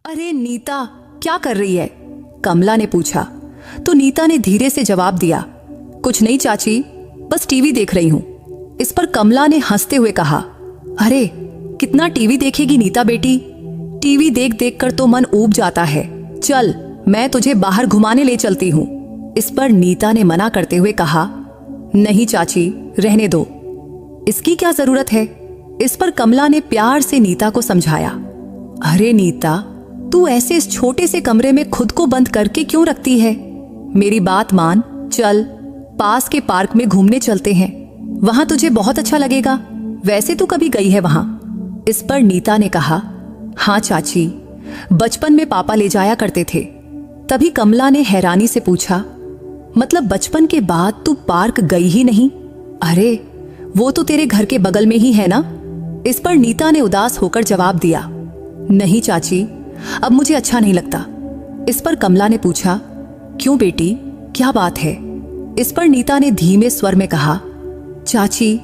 अरे नीता, क्या कर रही है? कमला ने पूछा। तो नीता ने धीरे से जवाब दिया, कुछ नहीं चाची, बस टीवी देख रही हूं। इस पर कमला ने हंसते हुए कहा, अरे कितना टीवी देखेगी नीता बेटी, टीवी देख देख कर तो मन ऊब जाता है, चल मैं तुझे बाहर घुमाने ले चलती हूं। इस पर नीता ने मना करते हुए कहा, नहीं चाची, रहने दो, इसकी क्या जरूरत है। इस पर कमला ने प्यार से नीता को समझाया, अरे नीता, तू ऐसे इस छोटे से कमरे में खुद को बंद करके क्यों रखती है? मेरी बात मान, चल पास के पार्क में घूमने चलते हैं, वहां तुझे बहुत अच्छा लगेगा, वैसे तू कभी गई है वहां। इस पर नीता ने कहा, हाँ चाची, बचपन में पापा ले जाया करते थे। तभी कमला ने हैरानी से पूछा, मतलब बचपन के बाद तू पार्क गई ही नहीं? अरे वो तो तेरे घर के बगल में ही है ना। इस पर नीता ने उदास होकर जवाब दिया, नहीं चाची, अब मुझे अच्छा नहीं लगता। इस पर कमला ने पूछा, क्यों बेटी, क्या बात है? इस पर नीता ने धीमे स्वर में कहा, चाची,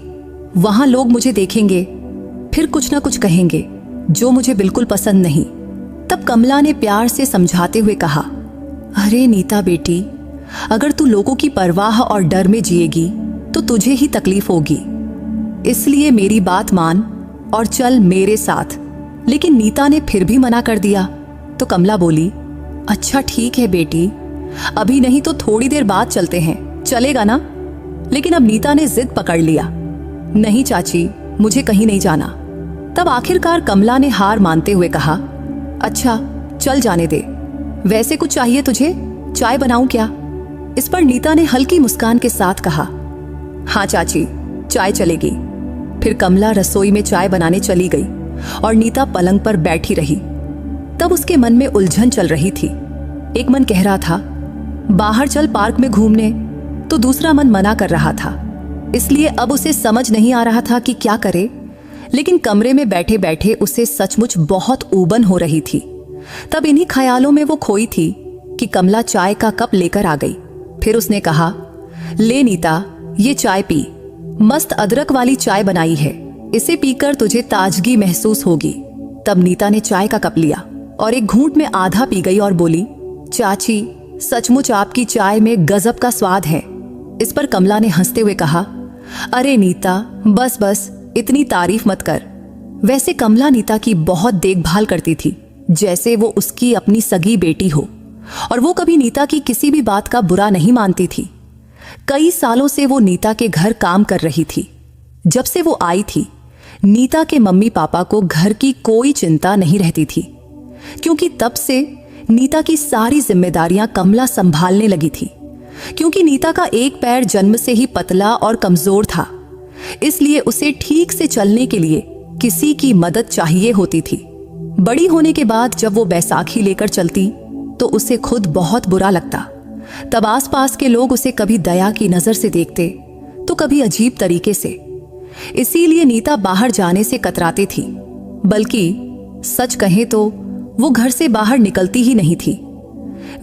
वहां लोग मुझे देखेंगे, फिर कुछ ना कुछ कहेंगे जो मुझे बिल्कुल पसंद नहीं। तब कमला ने प्यार से समझाते हुए कहा, अरे नीता बेटी, अगर तू लोगों की परवाह और डर में जिएगी तो तुझे ही तकलीफ होगी, इसलिए मेरी बात मान और चल मेरे साथ। लेकिन नीता ने फिर भी मना कर दिया। तो कमला बोली, अच्छा ठीक है बेटी, अभी नहीं तो थोड़ी देर बाद चलते हैं, चलेगा ना? लेकिन अब नीता ने जिद पकड़ लिया, नहीं चाची, मुझे कहीं नहीं जाना। तब आखिरकार कमला ने हार मानते हुए कहा, अच्छा चल जाने दे, वैसे कुछ चाहिए तुझे, चाय बनाऊं क्या? इस पर नीता ने हल्की मुस्कान के साथ कहा, हाँ चाची, चाय चलेगी। फिर कमला रसोई में चाय बनाने चली गई और नीता पलंग पर बैठी रही। तब उसके मन में उलझन चल रही थी। एक मन कह रहा था, बाहर चल पार्क में घूमने, तो दूसरा मन मना कर रहा था। इसलिए अब उसे समझ नहीं आ रहा था कि क्या करे। लेकिन कमरे में बैठे बैठे उसे सचमुच बहुत ऊबन हो रही थी। तब इन्हीं ख्यालों में वो खोई थी कि कमला चाय का कप लेकर आ गई। फिर उसने कहा, ले नीता, ये चाय पी, मस्त अदरक वाली चाय बनाई है, इसे पीकर तुझे ताजगी महसूस होगी। तब नीता ने चाय का कप लिया और एक घूंट में आधा पी गई और बोली, चाची, सचमुच आपकी चाय में गजब का स्वाद है। इस पर कमला ने हंसते हुए कहा, अरे नीता, बस बस, इतनी तारीफ मत कर। वैसे कमला नीता की बहुत देखभाल करती थी, जैसे वो उसकी अपनी सगी बेटी हो, और वो कभी नीता की किसी भी बात का बुरा नहीं मानती थी। कई सालों से वो नीता के घर काम कर रही थी। जब से वो आई थी, नीता के मम्मी पापा को घर की कोई चिंता नहीं रहती थी, क्योंकि तब से नीता की सारी जिम्मेदारियां कमला संभालने लगी थी। क्योंकि नीता का एक पैर जन्म से ही पतला और कमजोर था, इसलिए उसे ठीक से चलने के लिए किसी की मदद चाहिए होती थी। बड़ी होने के बाद जब वो बैसाखी लेकर चलती तो उसे खुद बहुत बुरा लगता। तब आसपास के लोग उसे कभी दया की नजर से देखते तो कभी अजीब तरीके से। इसीलिए नीता बाहर जाने से कतराती थी, बल्कि सच कहें तो वो घर से बाहर निकलती ही नहीं थी।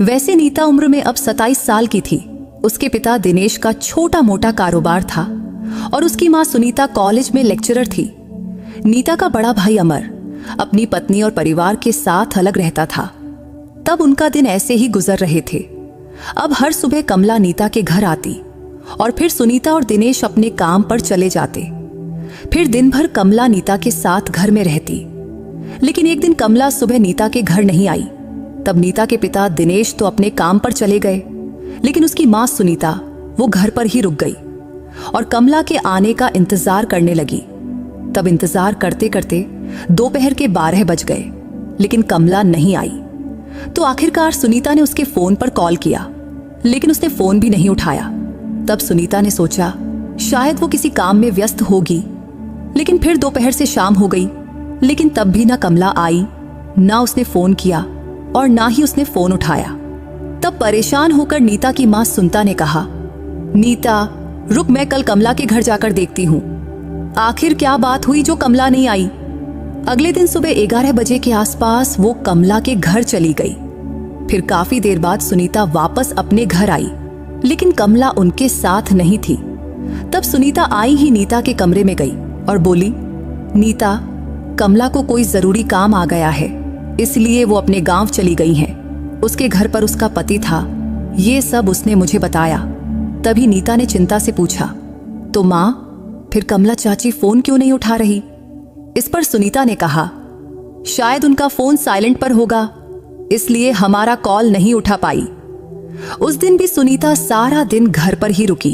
वैसे नीता उम्र में अब 27 साल की थी। उसके पिता दिनेश का छोटा मोटा कारोबार था और उसकी मां सुनीता कॉलेज में लेक्चरर थी। नीता का बड़ा भाई अमर अपनी पत्नी और परिवार के साथ अलग रहता था। तब उनका दिन ऐसे ही गुजर रहे थे। अब हर सुबह कमला नीता के घर आती और फिर सुनीता और दिनेश अपने काम पर चले जाते। फिर दिन भर कमला नीता के साथ घर में रहती। लेकिन एक दिन कमला सुबह नीता के घर नहीं आई। तब नीता के पिता दिनेश तो अपने काम पर चले गए, लेकिन उसकी मां सुनीता वो घर पर ही रुक गई और कमला के आने का इंतजार करने लगी। तब इंतजार करते करते दोपहर के 12 बज गए, लेकिन कमला नहीं आई। तो आखिरकार सुनीता ने उसके फोन पर कॉल किया, लेकिन उसने फोन भी नहीं उठाया। तब सुनीता ने सोचा शायद वो किसी काम में व्यस्त होगी। लेकिन फिर दोपहर से शाम हो गई, लेकिन तब भी ना कमला आई, ना उसने फोन किया और ना ही उसने फोन उठाया। तब परेशान होकर नीता की मां सुनीता ने कहा, नीता रुक, मैं कल कमला के घर जाकर देखती हूँ। आखिर क्या बात हुई जो कमला नहीं आई? अगले दिन सुबह 11 बजे के आसपास वो कमला के घर चली गई। फिर काफी देर बाद सुनीता वापस अपने घर आई, लेकिन कमला उनके साथ नहीं थी। तब सुनीता आई ही नीता के कमरे में गई और बोली, नीता, कमला को कोई जरूरी काम आ गया है, इसलिए वो अपने गांव चली गई हैं। उसके घर पर उसका पति था। ये सब उसने मुझे बताया। तभी नीता ने चिंता से पूछा, तो माँ, फिर कमला चाची फोन क्यों नहीं उठा रही? इस पर सुनीता ने कहा, शायद उनका फोन साइलेंट पर होगा, इसलिए हमारा कॉल नहीं उठा पाई। उस दिन भी सुनीता सारा दिन घर पर ही रुकी,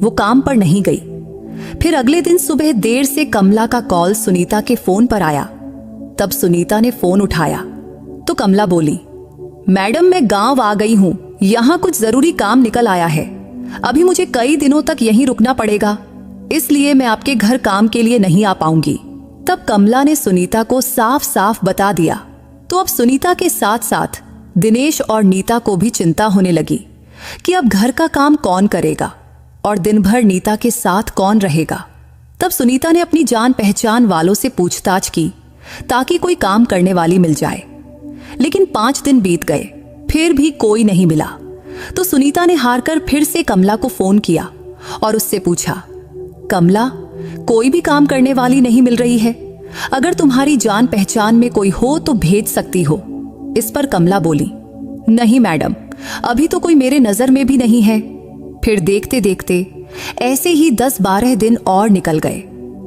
वो काम पर नहीं गई। फिर अगले दिन सुबह देर से कमला का कॉल सुनीता के फोन पर आया। तब सुनीता ने फोन उठाया तो कमला बोली, मैडम मैं गांव आ गई हूं, यहां कुछ जरूरी काम निकल आया है। अभी मुझे कई दिनों तक यहीं रुकना पड़ेगा, इसलिए मैं आपके घर काम के लिए नहीं आ पाऊंगी। तब कमला ने सुनीता को साफ साफ बता दिया। तो अब सुनीता के साथ साथ दिनेश और नीता को भी चिंता होने लगी कि अब घर का काम कौन करेगा और दिन भर नीता के साथ कौन रहेगा। तब सुनीता ने अपनी जान पहचान वालों से पूछताछ की ताकि कोई काम करने वाली मिल जाए। लेकिन 5 दिन बीत गए, फिर भी कोई नहीं मिला। तो सुनीता ने हार कर फिर से कमला को फोन किया और उससे पूछा, कमला, कोई भी काम करने वाली नहीं मिल रही है, अगर तुम्हारी जान पहचान में कोई हो तो भेज सकती हो। इस पर कमला बोली, नहीं मैडम, अभी तो कोई मेरे नजर में भी नहीं है। फिर देखते देखते ऐसे ही 10-12 दिन और निकल गए।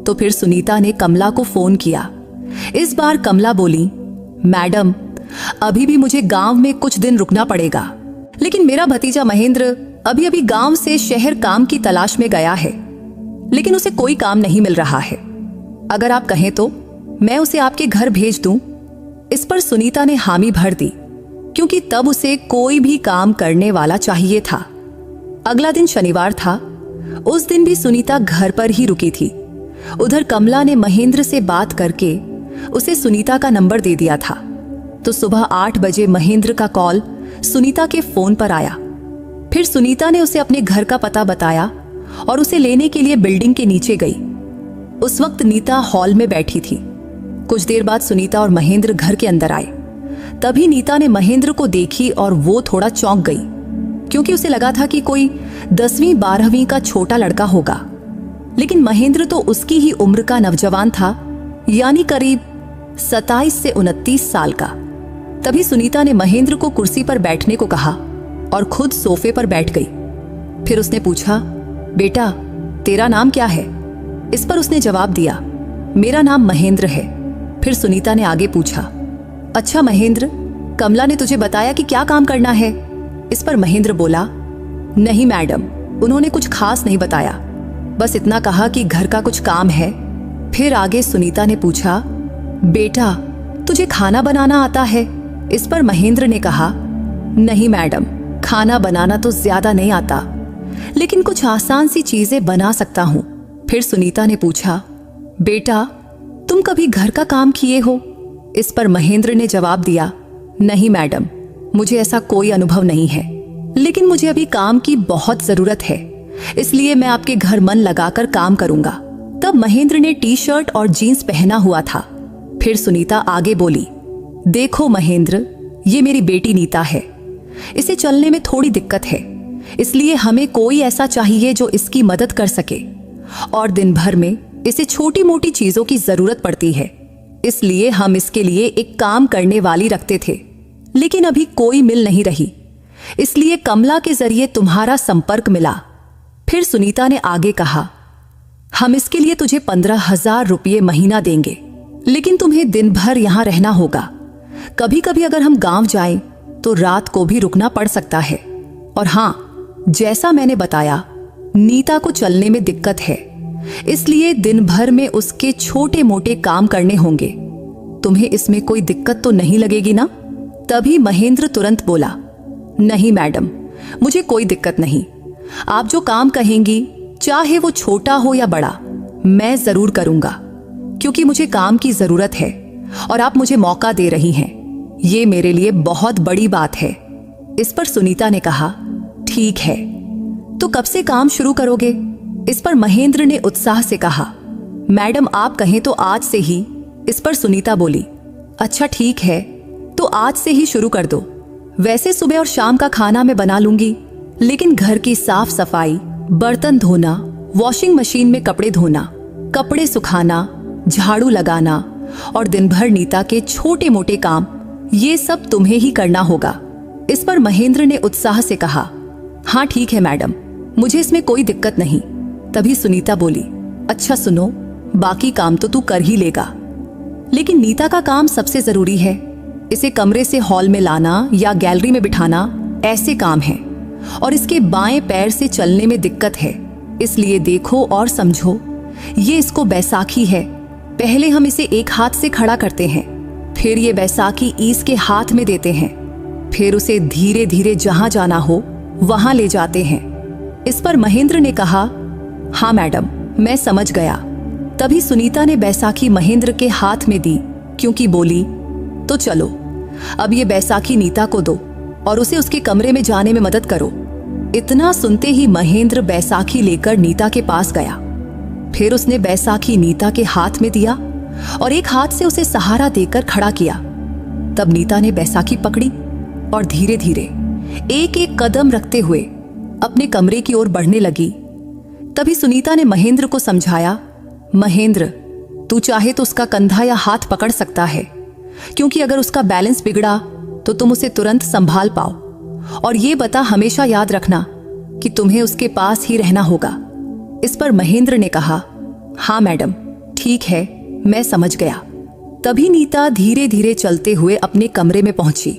तो फिर सुनीता ने कमला को फोन किया। इस बार कमला बोली, मैडम, अभी भी मुझे गांव में कुछ दिन रुकना पड़ेगा, लेकिन मेरा भतीजा महेंद्र अभी अभी गांव से शहर काम की तलाश में गया है, लेकिन उसे कोई काम नहीं मिल रहा है। अगर आप कहें तो मैं उसे आपके घर भेज दूं। इस पर सुनीता ने हामी भर दी, क्योंकि तब उसे कोई भी काम करने वाला चाहिए था। अगला दिन शनिवार था। उस दिन भी सुनीता घर पर ही रुकी थी। उधर कमला ने महेंद्र से बात करके उसे सुनीता का नंबर दे दिया था। तो सुबह 8 बजे महेंद्र का कॉल सुनीता के फोन पर आया। फिर सुनीता ने उसे अपने घर का पता बताया और उसे लेने के लिए बिल्डिंग के नीचे गई। उस वक्त नीता हॉल में बैठी थी। कुछ देर बाद सुनीता और महेंद्र घर के अंदर आए। तभी नीता ने महेंद्र को देखी और वो थोड़ा चौंक गई, क्योंकि उसे लगा था कि कोई 10वीं 12वीं का छोटा लड़का होगा। लेकिन महेंद्र तो उसकी ही उम्र का नौजवान था, यानी करीब 27 से 29 साल का। तभी सुनीता ने महेंद्र को कुर्सी पर बैठने को कहा और खुद सोफे पर बैठ गई। फिर उसने पूछा, बेटा, तेरा नाम क्या है? इस पर उसने जवाब दिया, मेरा नाम महेंद्र है। फिर सुनीता ने आगे पूछा, अच्छा महेंद्र, कमला ने तुझे बताया कि क्या काम करना है? इस पर महेंद्र बोला, नहीं मैडम, उन्होंने कुछ खास नहीं बताया, बस इतना कहा कि घर का कुछ काम है। फिर आगे सुनीता ने पूछा, बेटा, तुझे खाना बनाना आता है? इस पर महेंद्र ने कहा, नहीं मैडम, खाना बनाना तो ज्यादा नहीं आता, लेकिन कुछ आसान सी चीजें बना सकता हूं। फिर सुनीता ने पूछा, बेटा, तुम कभी घर का काम किए हो? इस पर महेंद्र ने जवाब दिया, नहीं मैडम, मुझे ऐसा कोई अनुभव नहीं है, लेकिन मुझे अभी काम की बहुत जरूरत है, इसलिए मैं आपके घर मन लगाकर काम करूंगा। तब महेंद्र ने टी-शर्ट और जीन्स पहना हुआ था। फिर सुनीता आगे बोली, देखो महेंद्र, ये मेरी बेटी नीता है, इसे चलने में थोड़ी दिक्कत है, इसलिए हमें कोई ऐसा चाहिए जो इसकी मदद कर सके, और दिन भर में इसे छोटी मोटी चीजों की जरूरत पड़ती है, इसलिए हम इसके लिए एक काम करने वाली रखते थे, लेकिन अभी कोई मिल नहीं रही, इसलिए कमला के जरिए तुम्हारा संपर्क मिला। फिर सुनीता ने आगे कहा, हम इसके लिए तुझे 15,000 रुपये महीना देंगे, लेकिन तुम्हें दिन भर यहां रहना होगा। कभी कभी अगर हम गांव जाएं तो रात को भी रुकना पड़ सकता है। और हां, जैसा मैंने बताया, नीता को चलने में दिक्कत है, इसलिए दिन भर में उसके छोटे मोटे काम करने होंगे। तुम्हें इसमें कोई दिक्कत तो नहीं लगेगी ना? तभी महेंद्र तुरंत बोला, नहीं मैडम, मुझे कोई दिक्कत नहीं, आप जो काम कहेंगी, चाहे वो छोटा हो या बड़ा, मैं जरूर करूंगा, क्योंकि मुझे काम की जरूरत है और आप मुझे मौका दे रही हैं, ये मेरे लिए बहुत बड़ी बात है। इस पर सुनीता ने कहा, ठीक है, तो कब से काम शुरू करोगे? इस पर महेंद्र ने उत्साह से कहा, मैडम आप कहें तो आज से ही। इस पर सुनीता बोली, अच्छा ठीक है, तो आज से ही शुरू कर दो। वैसे सुबह और शाम का खाना मैं बना लूंगी, लेकिन घर की साफ सफाई, बर्तन धोना, वॉशिंग मशीन में कपड़े धोना, कपड़े सुखाना, झाड़ू लगाना और दिन भर नीता के छोटे मोटे काम ये सब तुम्हें ही करना होगा। इस पर महेंद्र ने उत्साह से कहा, हाँ ठीक है मैडम, मुझे इसमें कोई दिक्कत नहीं। तभी सुनीता बोली, अच्छा सुनो, बाकी काम तो तू कर ही लेगा, लेकिन नीता का काम सबसे जरूरी है। इसे कमरे से हॉल में लाना या गैलरी में बिठाना ऐसे काम है, और इसके बाएं पैर से चलने में दिक्कत है, इसलिए देखो और समझो। ये इसको बैसाखी है, पहले हम इसे एक हाथ से खड़ा करते हैं, फिर ये बैसाखी इसके हाथ में देते हैं, फिर उसे धीरे धीरे जहां जाना हो वहां ले जाते हैं। इस पर महेंद्र ने कहा, हाँ मैडम, मैं समझ गया। तभी सुनीता ने बैसाखी महेंद्र के हाथ में दी, क्योंकि बोली, तो चलो अब ये बैसाखी नीता को दो और उसे उसके कमरे में जाने में मदद करो। इतना सुनते ही महेंद्र बैसाखी लेकर नीता के पास गया। फिर उसने बैसाखी नीता के हाथ में दिया और एक हाथ से उसे सहारा देकर खड़ा किया। तब नीता ने बैसाखी पकड़ी और धीरे धीरे एक एक कदम रखते हुए अपने कमरे की ओर बढ़ने लगी। तभी सुनीता ने महेंद्र को समझाया, महेंद्र, तू चाहे तो उसका कंधा या हाथ पकड़ सकता है, क्योंकि अगर उसका बैलेंस बिगड़ा तो तुम उसे तुरंत संभाल पाओ। और ये बता, हमेशा याद रखना कि तुम्हें उसके पास ही रहना होगा। इस पर महेंद्र ने कहा, हाँ मैडम, ठीक है, मैं समझ गया। तभी नीता धीरे धीरे चलते हुए अपने कमरे में पहुंची।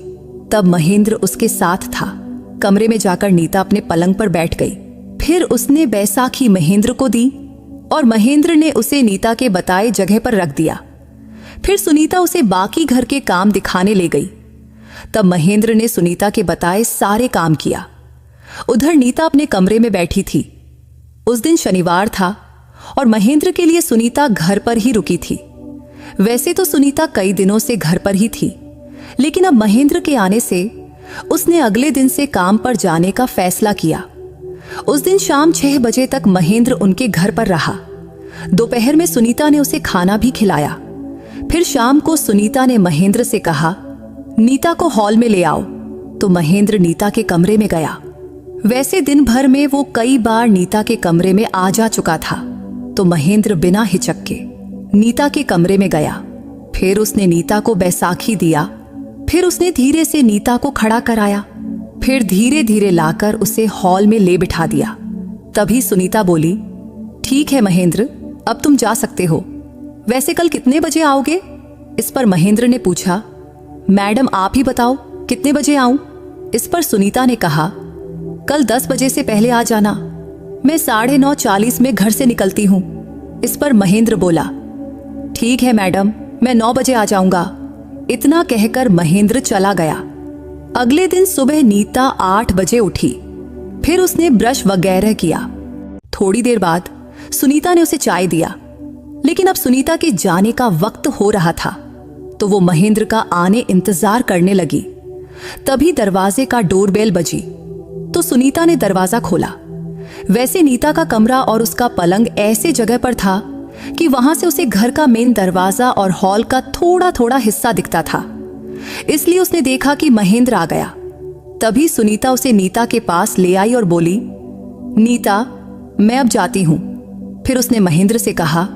तब महेंद्र उसके साथ था। कमरे में जाकर नीता अपने पलंग पर बैठ गई। फिर उसने बैसाखी महेंद्र को दी और महेंद्र ने उसे नीता के बताए जगह पर रख दिया। फिर सुनीता उसे बाकी घर के काम दिखाने ले गई। तब महेंद्र ने सुनीता के बताए सारे काम किया। उधर नीता अपने कमरे में बैठी थी। उस दिन शनिवार था और महेंद्र के लिए सुनीता घर पर ही रुकी थी। वैसे तो सुनीता कई दिनों से घर पर ही थी, लेकिन अब महेंद्र के आने से उसने अगले दिन से काम पर जाने का फैसला किया। उस दिन शाम 6 बजे तक महेंद्र उनके घर पर रहा। दोपहर में सुनीता ने उसे खाना भी खिलाया। फिर शाम को सुनीता ने महेंद्र से कहा, नीता को हॉल में ले आओ। तो महेंद्र नीता के कमरे में गया। वैसे दिन भर में वो कई बार नीता के कमरे में आ जा चुका था, तो महेंद्र बिना हिचक के नीता के कमरे में गया। फिर उसने नीता को बैसाखी दिया। फिर उसने धीरे से नीता को खड़ा कराया। फिर धीरे धीरे लाकर उसे हॉल में ले बिठा दिया। तभी सुनीता बोली, ठीक है महेंद्र, अब तुम जा सकते हो। वैसे कल कितने बजे आओगे? इस पर महेंद्र ने पूछा, मैडम आप ही बताओ कितने बजे आऊं? इस पर सुनीता ने कहा, कल 10 बजे से पहले आ जाना। मैं 9:40 में घर से निकलती हूं। इस पर महेंद्र बोला, ठीक है मैडम, मैं 9 बजे आ जाऊंगा। इतना कहकर महेंद्र चला गया। अगले दिन सुबह नीता 8 बजे उठी। फिर उसने ब्रश वगैरह किया। थोड़ी देर बाद सुनीता ने उसे चाय दिया, लेकिन अब सुनीता के जाने का वक्त हो रहा था, तो वो महेंद्र का आने इंतजार करने लगी। तभी दरवाजे का डोरबेल बजी, तो सुनीता ने दरवाजा खोला। वैसे नीता का कमरा और उसका पलंग ऐसे जगह पर था कि वहां से उसे घर का मेन दरवाजा और हॉल का थोड़ा थोड़ा हिस्सा दिखता था। इसलिए उसने देखा कि महेंद्र आ गया। तभी सुनीता उसे नीता के पास ले आई और बोली, नीता, मैं अब जाती हूं। फिर उसने महेंद्र से कहा,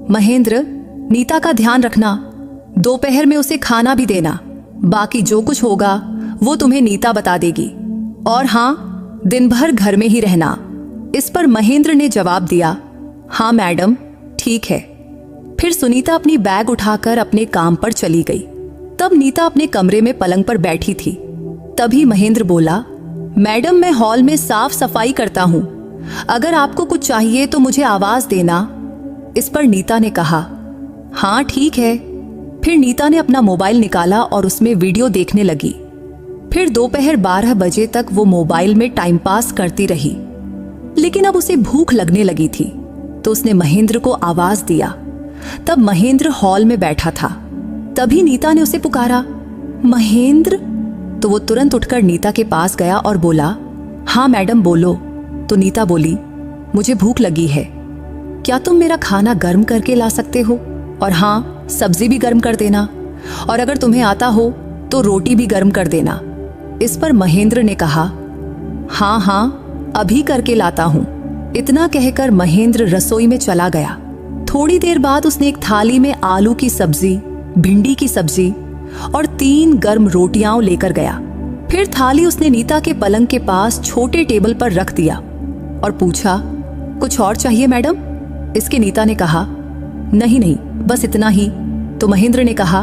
महेंद्र, नीता का ध्यान रखना, दोपहर में उसे खाना भी देना। बाकी जो कुछ होगा वो तुम्हें नीता बता देगी। और हाँ, दिन भर घर में ही रहना। इस पर महेंद्र ने जवाब दिया, हाँ मैडम, ठीक है। फिर सुनीता अपनी बैग उठाकर अपने काम पर चली गई। तब नीता अपने कमरे में पलंग पर बैठी थी। तभी महेंद्र बोला, मैडम, मैं हॉल में साफ सफाई करता हूं, अगर आपको कुछ चाहिए तो मुझे आवाज देना। इस पर नीता ने कहा, हाँ ठीक है। फिर नीता ने अपना मोबाइल निकाला और उसमें वीडियो देखने लगी। फिर दोपहर 12 बजे तक वो मोबाइल में टाइम पास करती रही। लेकिन अब उसे भूख लगने लगी थी, तो उसने महेंद्र को आवाज दिया। तब महेंद्र हॉल में बैठा था। तभी नीता ने उसे पुकारा, महेंद्र। तो वो तुरंत उठकर नीता के पास गया और बोला, हाँ मैडम बोलो। तो नीता बोली, मुझे भूख लगी है, क्या तुम मेरा खाना गर्म करके ला सकते हो? और हाँ, सब्जी भी गर्म कर देना, और अगर तुम्हें आता हो तो रोटी भी गर्म कर देना। इस पर महेंद्र ने कहा, हाँ हाँ, अभी करके लाता हूं। इतना कहकर महेंद्र रसोई में चला गया। थोड़ी देर बाद उसने एक थाली में आलू की सब्जी, भिंडी की सब्जी और 3 गर्म रोटियां लेकर गया। फिर थाली उसने नीता के पलंग के पास छोटे टेबल पर रख दिया और पूछा, कुछ और चाहिए मैडम? इसके नीता ने कहा, नहीं नहीं, बस इतना ही। तो महेंद्र ने कहा,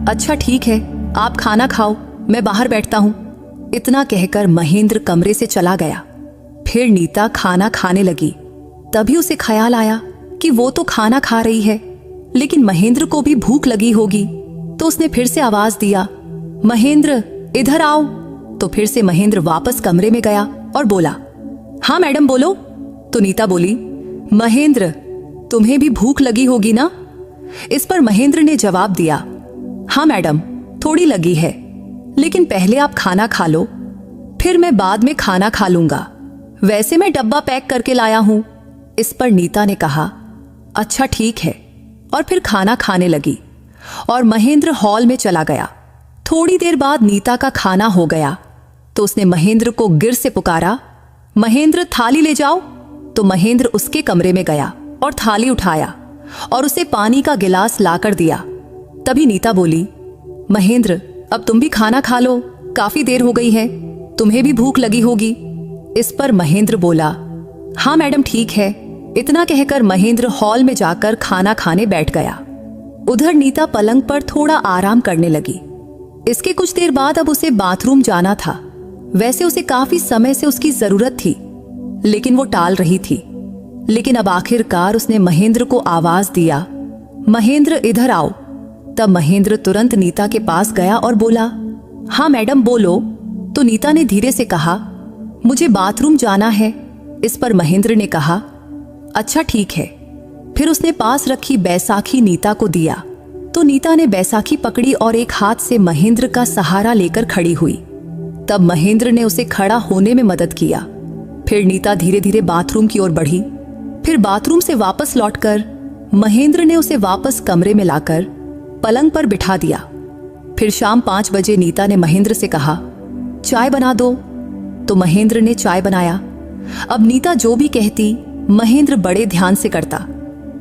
अच्छा ठीक है, आप खाना खाओ, मैं बाहर बैठता हूं। इतना कहकर महेंद्र कमरे से चला गया। फिर नीता खाना खाने लगी। तभी उसे ख्याल आया कि वो तो खाना खा रही है, लेकिन महेंद्र को भी भूख लगी होगी। तो उसने फिर से आवाज दिया, महेंद्र इधर आओ। तो फिर से महेंद्र वापस कमरे में गया और बोला, हाँ मैडम बोलो। तो नीता बोली, महेंद्र तुम्हें भी भूख लगी होगी ना? इस पर महेंद्र ने जवाब दिया, हाँ मैडम, थोड़ी लगी है, लेकिन पहले आप खाना खा लो, फिर मैं बाद में खाना खा लूंगा। वैसे मैं डब्बा पैक करके लाया हूं। इस पर नीता ने कहा, अच्छा ठीक है, और फिर खाना खाने लगी और महेंद्र हॉल में चला गया। थोड़ी देर बाद नीता का खाना हो गया तो उसने महेंद्र को गिर से पुकारा, महेंद्र थाली ले जाओ। तो महेंद्र उसके कमरे में गया और थाली उठाया और उसे पानी का गिलास लाकर दिया। तभी नीता बोली, महेंद्र अब तुम भी खाना खा लो, काफी देर हो गई है, तुम्हें भी भूख लगी होगी। इस पर महेंद्र बोला, हाँ मैडम ठीक है। इतना कहकर महेंद्र हॉल में जाकर खाना खाने बैठ गया। उधर नीता पलंग पर थोड़ा आराम करने लगी। इसके कुछ देर बाद अब उसे बाथरूम जाना था। वैसे उसे काफी समय से उसकी जरूरत थी, लेकिन वो टाल रही थी। लेकिन अब आखिरकार उसने महेंद्र को आवाज दिया, महेंद्र इधर आओ। तब महेंद्र तुरंत नीता के पास गया और बोला, हाँ मैडम बोलो। तो नीता ने धीरे से कहा, मुझे बाथरूम जाना है। इस पर महेंद्र ने कहा, अच्छा ठीक है। फिर उसने पास रखी बैसाखी नीता को दिया। तो नीता ने बैसाखी पकड़ी और एक हाथ से महेंद्र का सहारा लेकर खड़ी हुई। तब महेंद्र ने उसे खड़ा होने में मदद किया। फिर नीता धीरे धीरे बाथरूम की ओर बढ़ी। फिर बाथरूम से वापस लौटकर महेंद्र ने उसे वापस कमरे में लाकर पलंग पर बिठा दिया। फिर शाम 5 बजे नीता ने महेंद्र से कहा, चाय बना दो। तो महेंद्र ने चाय बनाया। अब नीता जो भी कहती महेंद्र बड़े ध्यान से करता।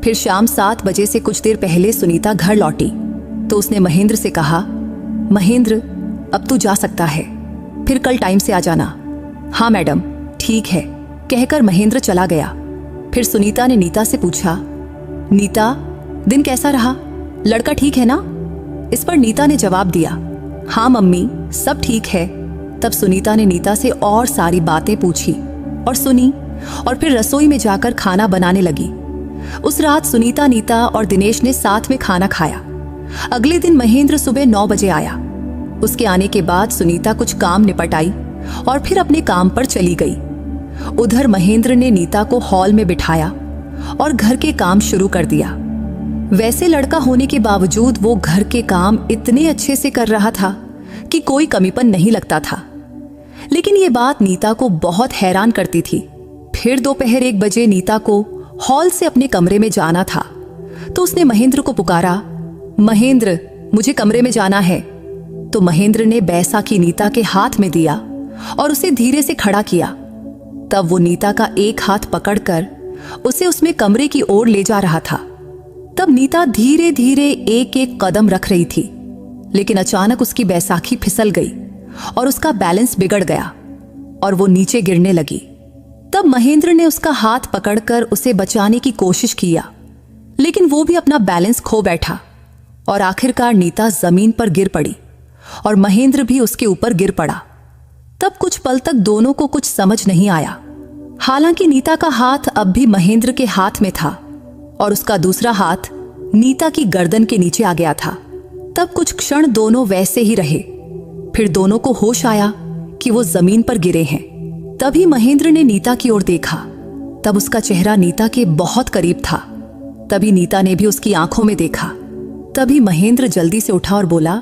फिर शाम 7 बजे से कुछ देर पहले सुनीता घर लौटी तो उसने महेंद्र से कहा, महेंद्र अब तू जा सकता है, फिर कल टाइम से आ जाना। हाँ मैडम ठीक है, कहकर महेंद्र चला गया। फिर सुनीता ने नीता से पूछा, नीता दिन कैसा रहा, लड़का ठीक है ना? इस पर नीता ने जवाब दिया, हाँ मम्मी सब ठीक है। तब सुनीता ने नीता से और सारी बातें पूछी और सुनी और फिर रसोई में जाकर खाना बनाने लगी। उस रात सुनीता, नीता और दिनेश ने साथ में खाना खाया। अगले दिन महेंद्र सुबह 9 बजे आया। उसके आने के बाद सुनीता कुछ काम निपटाई और फिर अपने काम पर चली गई। उधर महेंद्र ने नीता को हॉल में बिठाया और घर के काम शुरू कर दिया। वैसे लड़का होने के बावजूद वो घर के काम इतने अच्छे से कर रहा था कि कोई कमीपन नहीं लगता था। लेकिन ये बात नीता को बहुत हैरान करती थी। फिर दोपहर 1 बजे नीता को हॉल से अपने कमरे में जाना था तो उसने महेंद्र को पुकारा, महेंद्र मुझे कमरे में जाना है। तो महेंद्र ने बैसाखी नीता के हाथ में दिया और उसे धीरे से खड़ा किया। तब वो नीता का एक हाथ पकड़कर उसे उसमें कमरे की ओर ले जा रहा था। तब नीता धीरे धीरे एक एक कदम रख रही थी, लेकिन अचानक उसकी बैसाखी फिसल गई और उसका बैलेंस बिगड़ गया और वो नीचे गिरने लगी। तब महेंद्र ने उसका हाथ पकड़कर उसे बचाने की कोशिश किया, लेकिन वो भी अपना बैलेंस खो बैठा और आखिरकार नीता जमीन पर गिर पड़ी और महेंद्र भी उसके ऊपर गिर पड़ा। तब कुछ पल तक दोनों को कुछ समझ नहीं आया। हालांकि नीता का हाथ अब भी महेंद्र के हाथ में था और उसका दूसरा हाथ नीता की गर्दन के नीचे आ गया था। तब कुछ क्षण दोनों वैसे ही रहे। फिर दोनों को होश आया कि वो जमीन पर गिरे हैं। तभी महेंद्र ने नीता की ओर देखा। तब उसका चेहरा नीता के बहुत करीब था। तभी नीता ने भी उसकी आंखों में देखा। तभी महेंद्र जल्दी से उठा और बोला,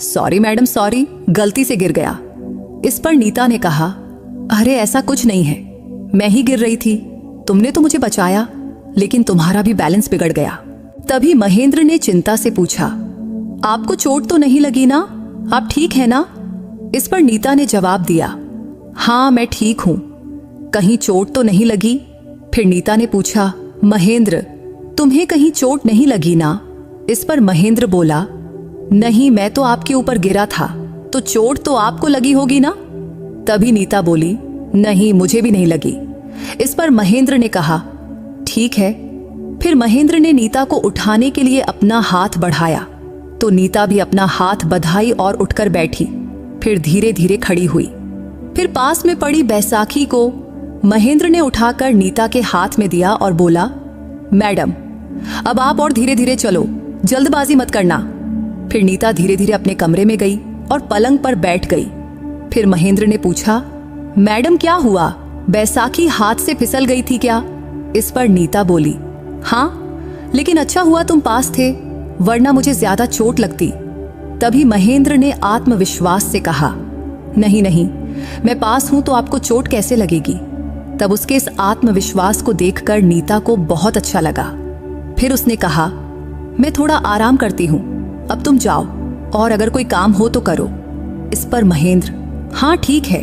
सॉरी मैडम सॉरी, गलती से गिर गया। इस पर नीता ने कहा, अरे ऐसा कुछ नहीं है, मैं ही गिर रही थी, तुमने तो मुझे बचाया, लेकिन तुम्हारा भी बैलेंस बिगड़ गया। तभी महेंद्र ने चिंता से पूछा, आपको चोट तो नहीं लगी ना, आप ठीक है ना? इस पर नीता ने जवाब दिया, हाँ मैं ठीक हूं, कहीं चोट तो नहीं लगी? फिर नीता ने पूछा, महेंद्र तुम्हें कहीं चोट नहीं लगी ना? इस पर महेंद्र बोला, नहीं, मैं तो आपके ऊपर गिरा था, तो चोट तो आपको लगी होगी ना। तभी नीता बोली, नहीं, मुझे भी नहीं लगी। इस पर महेंद्र ने कहा, ठीक है। फिर महेंद्र ने नीता को उठाने के लिए अपना हाथ बढ़ाया तो नीता भी अपना हाथ बधाई और उठकर बैठी, फिर धीरे धीरे खड़ी हुई। फिर पास में पड़ी बैसाखी को महेंद्र ने उठाकर नीता के हाथ में दिया और बोला, मैडम, अब आप और धीरे धीरे चलो, जल्दबाजी मत करना। फिर नीता धीरे धीरे अपने कमरे में गई और पलंग पर बैठ गई। फिर महेंद्र ने पूछा, मैडम क्या हुआ, बैसाखी हाथ से फिसल गई थी क्या? इस पर नीता बोली, हाँ, लेकिन अच्छा हुआ तुम पास थे, वरना मुझे ज्यादा चोट लगती। तभी महेंद्र ने आत्मविश्वास से कहा, नहीं नहीं, मैं पास हूं तो आपको चोट कैसे लगेगी। तब उसके इस आत्मविश्वास को देखकर नीता को बहुत अच्छा लगा। फिर उसने कहा, मैं थोड़ा आराम करती हूं, अब तुम जाओ और अगर कोई काम हो तो करो। इस पर महेंद्र, हाँ ठीक है,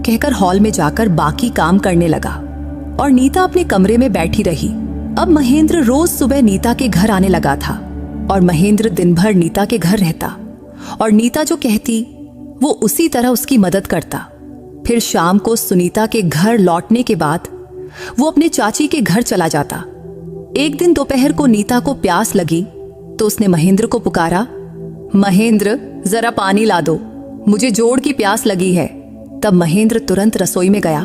कहकर हॉल में जाकर बाकी काम करने लगा और नीता अपने कमरे में बैठी रही। अब महेंद्र रोज सुबह नीता के घर आने लगा था और महेंद्र दिन भर नीता के घर रहता और नीता जो कहती वो उसी तरह उसकी मदद करता। फिर शाम को सुनीता के घर लौटने के बाद वो अपने चाची के घर चला जाता। एक दिन दोपहर को नीता को प्यास लगी तो उसने महेंद्र को पुकारा, महेंद्र जरा पानी ला दो, मुझे जोर की प्यास लगी है। तब महेंद्र तुरंत रसोई में गया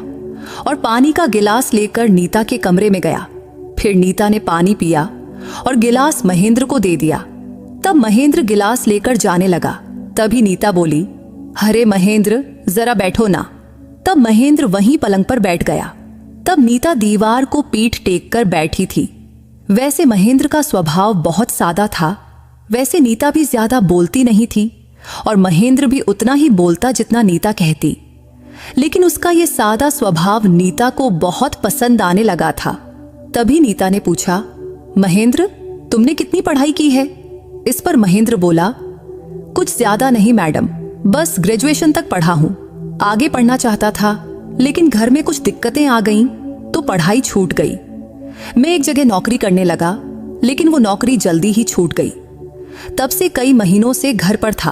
और पानी का गिलास लेकर नीता के कमरे में गया। फिर नीता ने पानी पिया और गिलास महेंद्र को दे दिया। तब महेंद्र गिलास लेकर जाने लगा। तभी नीता बोली, अरे महेंद्र जरा बैठो ना। तब महेंद्र वहीं पलंग पर बैठ गया। तब नीता दीवार को पीठ टेक कर बैठी थी। वैसे महेंद्र का स्वभाव बहुत सादा था, वैसे नीता भी ज्यादा बोलती नहीं थी और महेंद्र भी उतना ही बोलता जितना नीता कहती। लेकिन उसका ये सादा स्वभाव नीता को बहुत पसंद आने लगा था। तभी नीता ने पूछा, महेंद्र तुमने कितनी पढ़ाई की है? इस पर महेंद्र बोला, कुछ ज्यादा नहीं मैडम, बस ग्रेजुएशन तक पढ़ा हूं। आगे पढ़ना चाहता था लेकिन घर में कुछ दिक्कतें आ गईं तो पढ़ाई छूट गई। मैं एक जगह नौकरी करने लगा लेकिन वो नौकरी जल्दी ही छूट गई। तब से कई महीनों से घर पर था।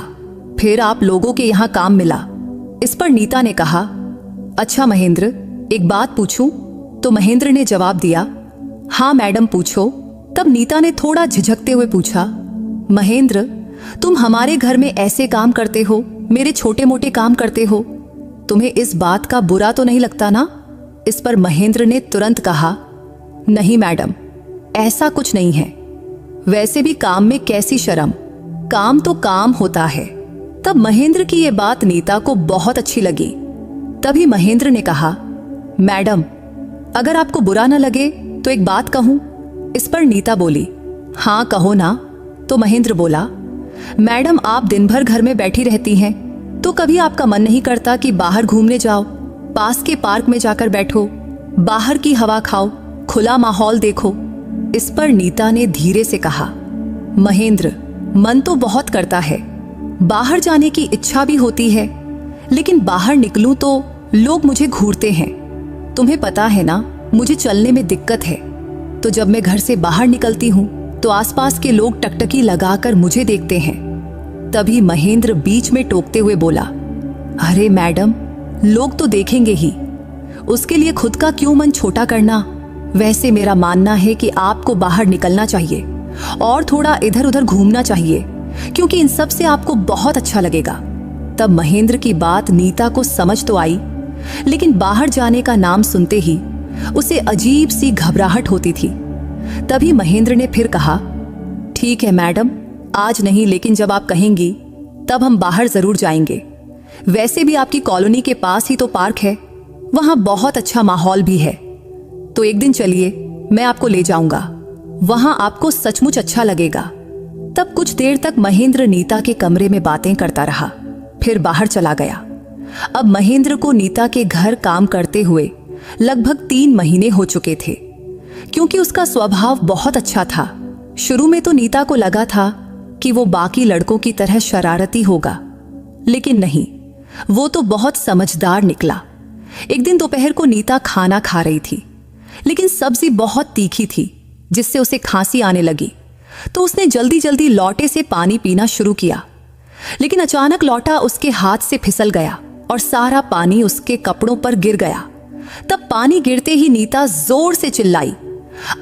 फिर आप लोगों के यहाँ काम मिला। इस पर नीता ने कहा, अच्छा महेंद्र एक बात पूछूं? तो महेंद्र ने जवाब दिया, हाँ मैडम पूछो। तब नीता ने थोड़ा झिझकते हुए पूछा, महेंद्र तुम हमारे घर में ऐसे काम करते हो, मेरे छोटे मोटे काम करते हो, तुम्हें इस बात का बुरा तो नहीं लगता ना? इस पर महेंद्र ने तुरंत कहा, नहीं मैडम, ऐसा कुछ नहीं है। वैसे भी काम में कैसी शर्म, काम तो काम होता है। तब महेंद्र की ये बात नीता को बहुत अच्छी लगी। तभी महेंद्र ने कहा, मैडम अगर आपको बुरा न लगे तो एक बात कहूं? इस पर नीता बोली, हाँ कहो ना। तो महेंद्र बोला, मैडम आप दिन भर घर में बैठी रहती हैं तो कभी आपका मन नहीं करता कि बाहर घूमने जाओ, पास के पार्क में जाकर बैठो, बाहर की हवा खाओ, खुला माहौल देखो। इस पर नीता ने धीरे से कहा, महेंद्र मन तो बहुत करता है, बाहर जाने की इच्छा भी होती है, लेकिन बाहर निकलूं तो लोग मुझे घूरते हैं। तुम्हें पता है ना मुझे चलने में दिक्कत है, तो जब मैं घर से बाहर निकलती हूं तो आसपास के लोग टकटकी लगाकर मुझे देखते हैं। तभी महेंद्र बीच में टोकते हुए बोला, अरे मैडम लोग तो देखेंगे ही, उसके लिए खुद का क्यों मन छोटा करना। वैसे मेरा मानना है कि आपको बाहर निकलना चाहिए और थोड़ा इधर उधर घूमना चाहिए, क्योंकि इन सब से आपको बहुत अच्छा लगेगा। तब महेंद्र की बात नीता को समझ तो आई, लेकिन बाहर जाने का नाम सुनते ही उसे अजीब सी घबराहट होती थी। तभी महेंद्र ने फिर कहा, ठीक है मैडम, आज नहीं लेकिन जब आप कहेंगी तब हम बाहर जरूर जाएंगे। वैसे भी आपकी कॉलोनी के पास ही तो पार्क है, वहां बहुत अच्छा माहौल भी है, तो एक दिन चलिए मैं आपको ले जाऊंगा, वहां आपको सचमुच अच्छा लगेगा। तब कुछ देर तक महेंद्र नीता के कमरे में बातें करता रहा, फिर बाहर चला गया। अब महेंद्र को नीता के घर काम करते हुए लगभग 3 महीने हो चुके थे। क्योंकि उसका स्वभाव बहुत अच्छा था, शुरू में तो नीता को लगा था कि वो बाकी लड़कों की तरह शरारती होगा, लेकिन नहीं, वो तो बहुत समझदार निकला। एक दिन दोपहर को नीता खाना खा रही थी, लेकिन सब्जी बहुत तीखी थी जिससे उसे खांसी आने लगी। तो उसने जल्दी जल्दी लौटे से पानी पीना शुरू किया लेकिन अचानक लौटा उसके हाथ से फिसल गया और सारा पानी उसके कपड़ों पर गिर गया। तब पानी गिरते ही नीता जोर से चिल्लाई,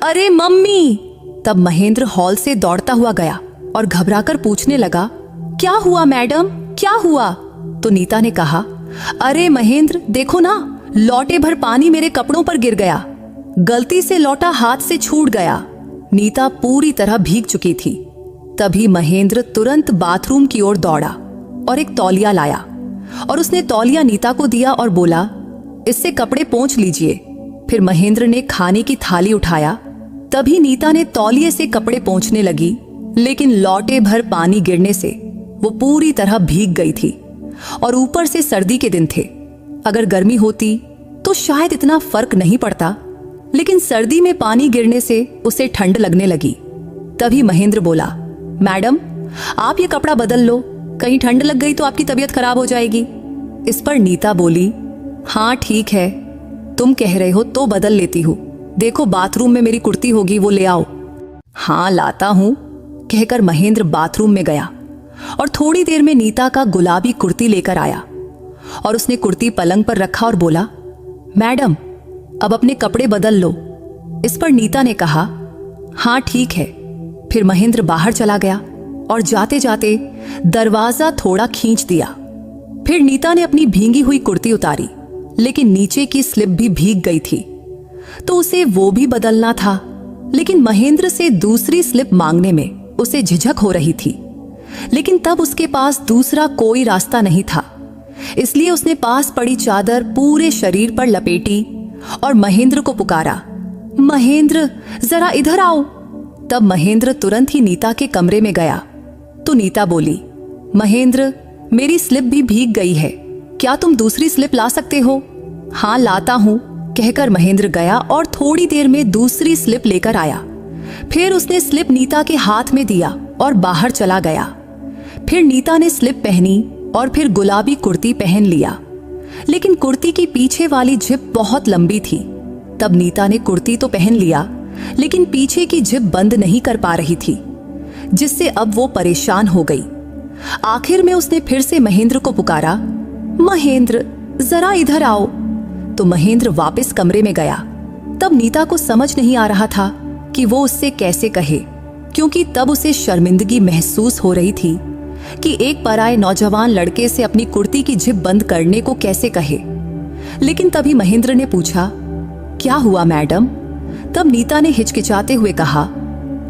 अरे मम्मी। तब महेंद्र हॉल से दौड़ता हुआ गया और घबराकर पूछने लगा, क्या हुआ मैडम, क्या हुआ? तो नीता ने कहा, अरे महेंद्र देखो ना, लौटे भर पानी मेरे कपड़ों पर गिर गया, गलती से लौटा हाथ से छूट गया। नीता पूरी तरह भीग चुकी थी। तभी महेंद्र तुरंत बाथरूम की ओर दौड़ा और एक तौलिया लाया और उसने तौलिया नीता को दिया और बोला, इससे कपड़े पोंछ लीजिए। फिर महेंद्र ने खाने की थाली उठाया। तभी नीता ने तौलिए से कपड़े पोंछने लगी, लेकिन लौटे भर पानी गिरने से वो पूरी तरह भीग गई थी और ऊपर से सर्दी के दिन थे। अगर गर्मी होती तो शायद इतना फर्क नहीं पड़ता, लेकिन सर्दी में पानी गिरने से उसे ठंड लगने लगी। तभी महेंद्र बोला, मैडम आप ये कपड़ा बदल लो, कहीं ठंड लग गई तो आपकी तबीयत खराब हो जाएगी। इस पर नीता बोली, हाँ ठीक है, तुम कह रहे हो तो बदल लेती हूँ। देखो बाथरूम में मेरी कुर्ती होगी, वो ले आओ। हाँ लाता हूँ, कहकर महेंद्र बाथरूम में गया और थोड़ी देर में नीता का गुलाबी कुर्ती लेकर आया और उसने कुर्ती पलंग पर रखा और बोला, मैडम अब अपने कपड़े बदल लो। इस पर नीता ने कहा, हाँ ठीक है। फिर महेंद्र बाहर चला गया और जाते जाते दरवाजा थोड़ा खींच दिया। फिर नीता ने अपनी भींगी हुई कुर्ती उतारी, लेकिन नीचे की स्लिप भी भीग गई थी, तो उसे वो भी बदलना था। लेकिन महेंद्र से दूसरी स्लिप मांगने में उसे झिझक हो रही थी, लेकिन तब उसके पास दूसरा कोई रास्ता नहीं था। इसलिए उसने पास पड़ी चादर पूरे शरीर पर लपेटी और महेंद्र को पुकारा, महेंद्र जरा इधर आओ। तब महेंद्र तुरंत ही नीता के कमरे में गया तो नीता बोली, महेंद्र मेरी स्लिप भी भीग गई है, क्या तुम दूसरी स्लिप ला सकते हो? हाँ लाता हूं, कहकर महेंद्र गया और थोड़ी देर में दूसरी स्लिप लेकर आया। फिर उसने स्लिप नीता के हाथ में दिया और बाहर चला गया। फिर नीता ने स्लिप पहनी और फिर गुलाबी कुर्ती पहन लिया, लेकिन कुर्ती की पीछे वाली जिप बहुत लंबी थी। तब नीता ने कुर्ती तो पहन लिया, लेकिन पीछे की जिप बंद नहीं कर पा रही थी, जिससे अब वो परेशान हो गई। आखिर में उसने फिर से महेंद्र को पुकारा, महेंद्र जरा इधर आओ। तो महेंद्र वापस कमरे में गया। तब नीता को समझ नहीं आ रहा था कि वो उससे कैसे कहे, क्योंकि तब उसे शर्मिंदगी महसूस हो रही थी कि एक पराये नौजवान लड़के से अपनी कुर्ती की जिप बंद करने को कैसे कहे। लेकिन तभी महेंद्र ने पूछा, क्या हुआ मैडम? तब नीता ने हिचकिचाते हुए कहा,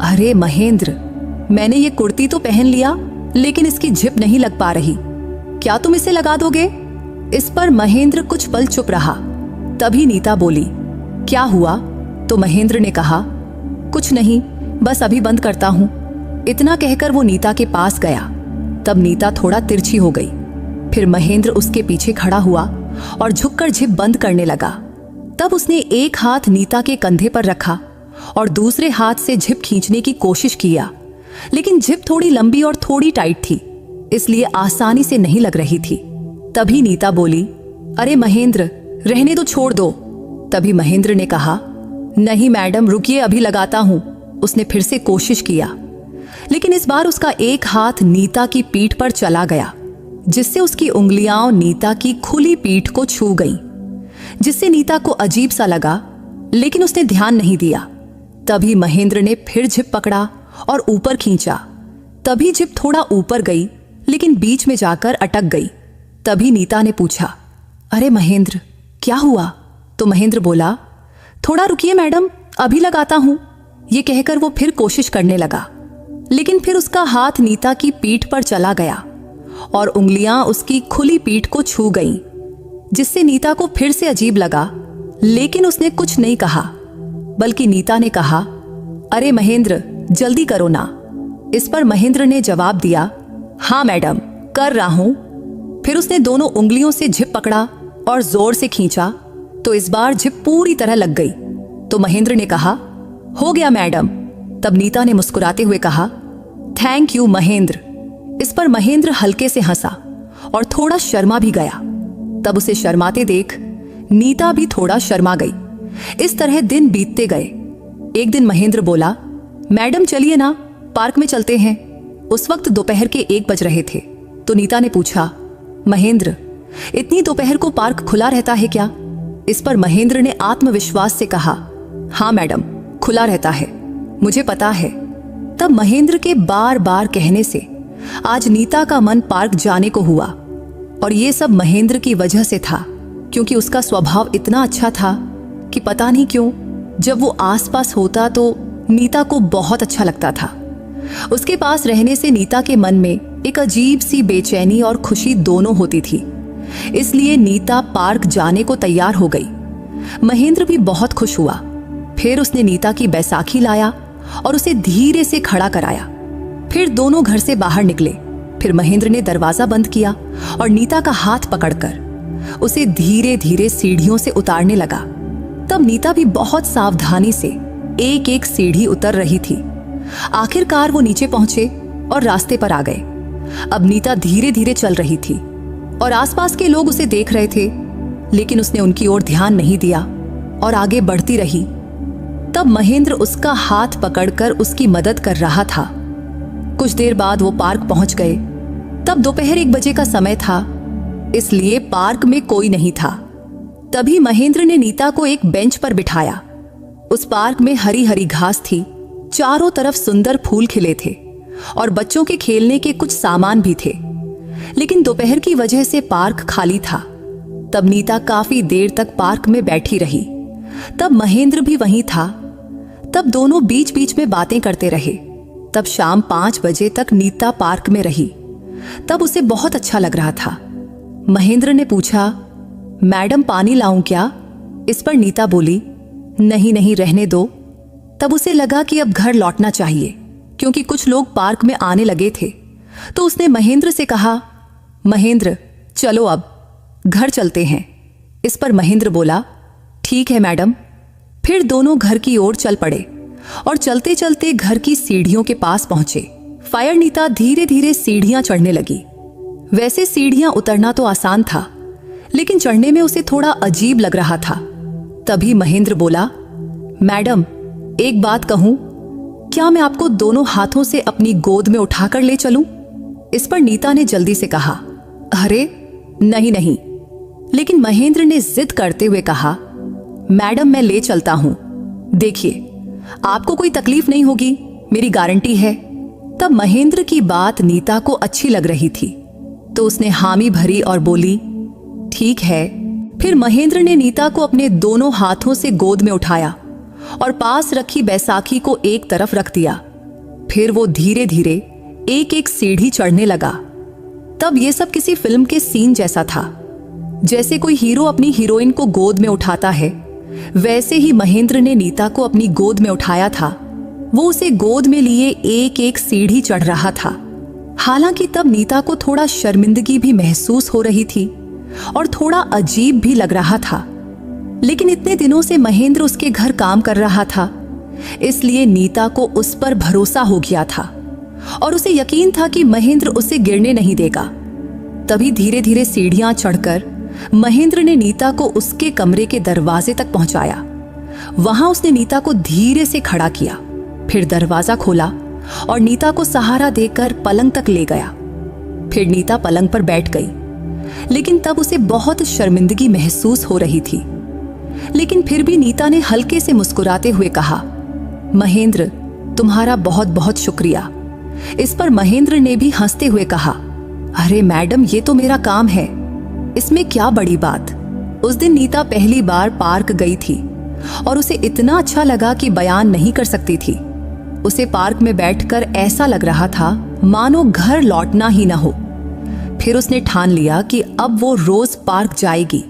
अरे महेंद्र मैंने ये कुर्ती तो पहन लिया, लेकिन इसकी जिप नहीं लग पा रही, क्या तुम इसे लगा दोगे? इस पर महेंद्र कुछ पल चुप रहा। तभी नीता बोली, क्या हुआ? तो महेंद्र ने कहा, कुछ नहीं, बस अभी बंद करता हूं। इतना कहकर वो नीता के पास गया। तब नीता थोड़ा तिरछी हो गई। फिर महेंद्र उसके पीछे खड़ा हुआ और झुककर जिप बंद करने लगा। तब उसने एक हाथ नीता के कंधे पर रखा और दूसरे हाथ से जिप खींचने की कोशिश किया, लेकिन जिप थोड़ी लंबी और थोड़ी टाइट थी, इसलिए आसानी से नहीं लग रही थी। तभी नीता बोली, अरे महेंद्र रहने दो, छोड़ दो। तभी महेंद्र ने कहा, नहीं मैडम रुकिए, अभी लगाता हूं। उसने फिर से कोशिश किया, लेकिन इस बार उसका एक हाथ नीता की पीठ पर चला गया, जिससे उसकी उंगलियां नीता की खुली पीठ को छू गईं, जिससे नीता को अजीब सा लगा, लेकिन उसने ध्यान नहीं दिया। तभी महेंद्र ने फिर जिप पकड़ा और ऊपर खींचा। तभी जिप थोड़ा ऊपर गई, लेकिन बीच में जाकर अटक गई। तभी नीता ने पूछा, अरे महेंद्र क्या हुआ? तो महेंद्र बोला, थोड़ा रुकिए मैडम, अभी लगाता हूं। ये कहकर वो फिर कोशिश करने लगा, लेकिन फिर उसका हाथ नीता की पीठ पर चला गया और उंगलियां उसकी खुली पीठ को छू गईं, जिससे नीता को फिर से अजीब लगा, लेकिन उसने कुछ नहीं कहा, बल्कि नीता ने कहा, अरे महेंद्र जल्दी करो ना। इस पर महेंद्र ने जवाब दिया, हाँ मैडम कर रहा हूं। फिर उसने दोनों उंगलियों से जिप पकड़ा और जोर से खींचा, तो इस बार जिप पूरी तरह लग गई। तो महेंद्र ने कहा, हो गया मैडम। तब नीता ने मुस्कुराते हुए कहा, थैंक यू महेंद्र। इस पर महेंद्र हल्के से हंसा और थोड़ा शर्मा भी गया। तब उसे शर्माते देख नीता भी थोड़ा शर्मा गई। इस तरह दिन बीतते गए। एक दिन महेंद्र बोला, मैडम चलिए ना, पार्क में चलते हैं। उस वक्त दोपहर के 1 बज रहे थे। तो नीता ने पूछा, महेंद्र, इतनी दोपहर को पार्क खुला रहता है क्या? इस पर महेंद्र ने आत्मविश्वास से कहा, हाँ मैडम, खुला रहता है, मुझे पता है। तब महेंद्र के बार बार कहने से आज नीता का मन पार्क जाने को हुआ। और ये सब महेंद्र की वजह से था, क्योंकि उसका स्वभाव इतना अच्छा था कि पता नहीं क्यों जब वो आसपास होता तो नीता को बहुत अच्छा लगता था। उसके पास रहने से नीता के मन में एक अजीब सी बेचैनी और खुशी दोनों होती थी। इसलिए नीता पार्क जाने को तैयार हो गई। महेंद्र भी बहुत खुश हुआ। फिर उसने नीता की बैसाखी लाया और उसे धीरे से खड़ा कराया। फिर दोनों घर से बाहर निकले। फिर महेंद्र ने दरवाजा बंद किया और नीता का हाथ पकड़कर उसे धीरे धीरे सीढ़ियों से उतारने लगा। तब नीता भी बहुत सावधानी से एक एक सीढ़ी उतर रही थी। आखिरकार वो नीचे पहुंचे और रास्ते पर आ गए। अब नीता धीरे धीरे चल रही थी और आसपास के लोग उसे देख रहे थे, लेकिन उसने उनकी ओर ध्यान नहीं दिया और आगे बढ़ती रही। तब महेंद्र उसका हाथ पकड़कर उसकी मदद कर रहा था। कुछ देर बाद वो पार्क पहुंच गए। तब दोपहर 1 बजे का समय था, इसलिए पार्क में कोई नहीं था। तभी महेंद्र ने नीता को एक बेंच पर बिठाया। उस पार्क में हरी हरी घास थी, चारों तरफ सुंदर फूल खिले थे और बच्चों के खेलने के कुछ सामान भी थे। लेकिन दोपहर की वजह से पार्क खाली था। तब नीता काफी देर तक पार्क में बैठी रही। तब महेंद्र भी वहीं था। तब दोनों बीच बीच में बातें करते रहे। तब शाम 5 बजे तक नीता पार्क में रही। तब उसे बहुत अच्छा लग रहा था। महेंद्र ने पूछा, मैडम पानी लाऊं क्या? इस पर नीता बोली, नहीं नहीं, रहने दो। तब उसे लगा कि अब घर लौटना चाहिए, क्योंकि कुछ लोग पार्क में आने लगे थे। तो उसने महेंद्र से कहा, महेंद्र चलो अब घर चलते हैं। इस पर महेंद्र बोला, ठीक है मैडम। फिर दोनों घर की ओर चल पड़े और चलते चलते घर की सीढ़ियों के पास पहुंचे। फायर नीता धीरे धीरे सीढ़ियां चढ़ने लगी। वैसे सीढ़ियां उतरना तो आसान था, लेकिन चढ़ने में उसे थोड़ा अजीब लग रहा था। तभी महेंद्र बोला, मैडम एक बात कहूं, क्या मैं आपको दोनों हाथों से अपनी गोद में उठाकर ले चलूं? इस पर नीता ने जल्दी से कहा, अरे नहीं नहीं। लेकिन महेंद्र ने जिद करते हुए कहा, मैडम मैं ले चलता हूं, देखिए आपको कोई तकलीफ नहीं होगी, मेरी गारंटी है। तब महेंद्र की बात नीता को अच्छी लग रही थी, तो उसने हामी भरी और बोली, ठीक है। फिर महेंद्र ने नीता को अपने दोनों हाथों से गोद में उठाया और पास रखी बैसाखी को एक तरफ रख दिया। फिर वो धीरे धीरे एक एक सीढ़ी चढ़ने लगा। तब ये सब किसी फिल्म के सीन जैसा था। जैसे कोई हीरो अपनी हीरोइन को गोद में उठाता है, वैसे ही महेंद्र ने नीता को अपनी गोद में उठाया था। वो उसे गोद में लिए एक एक सीढ़ी चढ़ रहा था। हालांकि तब नीता को थोड़ा शर्मिंदगी भी महसूस हो रही थी और थोड़ा अजीब भी लग रहा था। लेकिन इतने दिनों से महेंद्र उसके घर काम कर रहा था, इसलिए नीता को उस पर भरोसा हो गया था और उसे यकीन था कि महेंद्र उसे गिरने नहीं देगा। तभी धीरे धीरे सीढ़ियां चढ़कर महेंद्र ने नीता को उसके कमरे के दरवाजे तक पहुंचाया। वहां उसने नीता को धीरे से खड़ा किया, फिर दरवाजा खोला और नीता को सहारा देकर पलंग तक ले गया। फिर नीता पलंग पर बैठ गई, लेकिन तब उसे बहुत शर्मिंदगी महसूस हो रही थी। लेकिन फिर भी नीता ने हल्के से मुस्कुराते हुए कहा, महेंद्र तुम्हारा बहुत बहुत शुक्रिया। इस पर महेंद्र ने भी हंसते हुए कहा, अरे मैडम ये तो मेरा काम है, इसमें क्या बड़ी बात। उस दिन नीता पहली बार पार्क गई थी और उसे इतना अच्छा लगा कि बयान नहीं कर सकती थी। उसे पार्क में बैठकर ऐसा लग रहा था मानो घर लौटना ही ना हो। फिर उसने ठान लिया कि अब वो रोज पार्क जाएगी।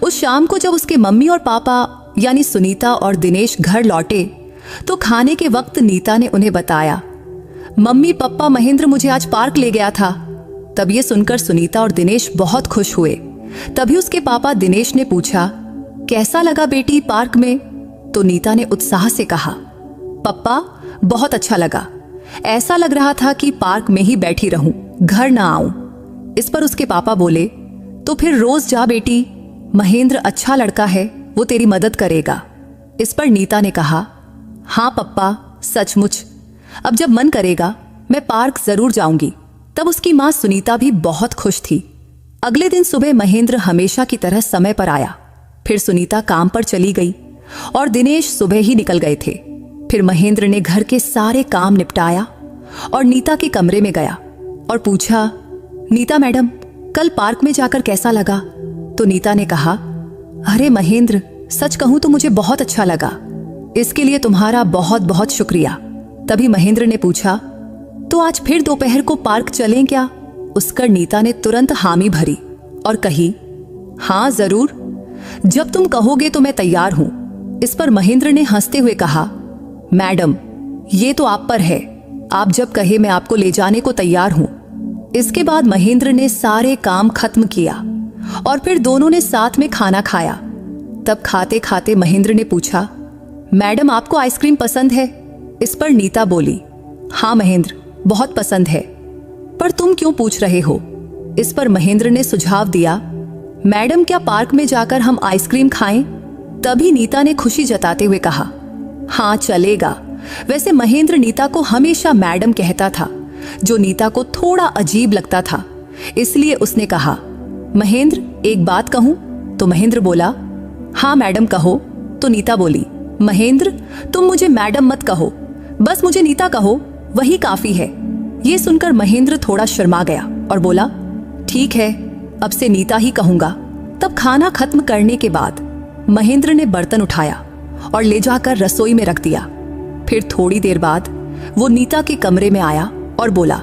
उस शाम को जब उसके मम्मी और पापा यानी सुनीता और दिनेश घर लौटे तो खाने के वक्त नीता ने उन्हें बताया, मम्मी पापा महेंद्र मुझे आज पार्क ले गया था। तब ये सुनकर सुनीता और दिनेश बहुत खुश हुए। तभी उसके पापा दिनेश ने पूछा, कैसा लगा बेटी पार्क में? तो नीता ने उत्साह से कहा, पप्पा बहुत अच्छा लगा, ऐसा लग रहा था कि पार्क में ही बैठी रहूं, घर ना आऊं। इस पर उसके पापा बोले, तो फिर रोज जा बेटी, महेंद्र अच्छा लड़का है, वो तेरी मदद करेगा। इस पर नीता ने कहा, हाँ पप्पा सचमुच, अब जब मन करेगा मैं पार्क जरूर जाऊंगी। तब उसकी माँ सुनीता भी बहुत खुश थी। अगले दिन सुबह महेंद्र हमेशा की तरह समय पर आया। फिर सुनीता काम पर चली गई और दिनेश सुबह ही निकल गए थे। फिर महेंद्र ने घर के सारे काम निपटाया और नीता के कमरे में गया और पूछा, नीता मैडम, कल पार्क में जाकर कैसा लगा? तो नीता ने कहा, अरे महेंद्र, सच कहूं तो मुझे बहुत अच्छा लगा। इसके लिए तुम्हारा बहुत बहुत शुक्रिया। तभी महेंद्र ने पूछा, तो आज फिर दोपहर को पार्क चलें क्या? उस पर नीता ने तुरंत हामी भरी और कही, हाँ जरूर, जब तुम कहोगे तो मैं तैयार हूं। इस पर महेंद्र ने हंसते हुए कहा, मैडम, ये तो आप पर है, आप जब कहे मैं आपको ले जाने को तैयार हूं। इसके बाद महेंद्र ने सारे काम खत्म किया और फिर दोनों ने साथ में खाना खाया। तब खाते खाते महेंद्र ने पूछा, मैडम आपको आइसक्रीम पसंद है? इस पर नीता बोली, हाँ महेंद्र, बहुत पसंद है। पर तुम क्यों पूछ रहे हो? इस पर महेंद्र ने सुझाव दिया, मैडम क्या पार्क में जाकर हम आइसक्रीम खाएं? तभी नीता ने खुशी जताते हुए कहा, हाँ चलेगा। वैसे महेंद्र नीता को हमेशा मैडम कहता था, जो नीता को थोड़ा अजीब लगता था। इसलिए उसने कहा, महेंद्र एक बात कहूं? तो महेंद्र बोला, हाँ मैडम कहो। तो नीता बोली, महेंद्र तुम मुझे मैडम मत कहो, बस मुझे नीता कहो, वही काफी है। ये सुनकर महेंद्र थोड़ा शर्मा गया और बोला, ठीक है, अब से नीता ही कहूंगा। तब खाना खत्म करने के बाद महेंद्र ने बर्तन उठाया और ले जाकर रसोई में रख दिया। फिर थोड़ी देर बाद वो नीता के कमरे में आया और बोला,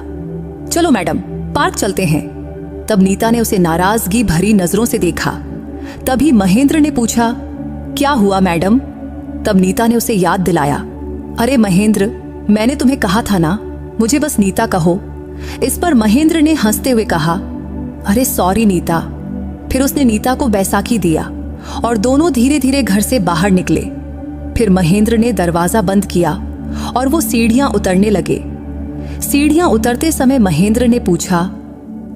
चलो मैडम पार्क चलते हैं। तब नीता ने उसे नाराजगी भरी नजरों से देखा। तभी महेंद्र ने पूछा, क्या हुआ मैडम? तब नीता ने उसे याद दिलाया, अरे महेंद्र, मैंने तुम्हें कहा था ना, मुझे बस नीता कहो। इस पर महेंद्र ने हंसते हुए कहा, अरे सॉरी नीता। फिर उसने नीता को बैसाखी दिया और दोनों धीरे धीरे घर से बाहर निकले। फिर महेंद्र ने दरवाजा बंद किया और वो सीढ़ियां उतरने लगे। सीढ़ियां उतरते समय महेंद्र ने पूछा,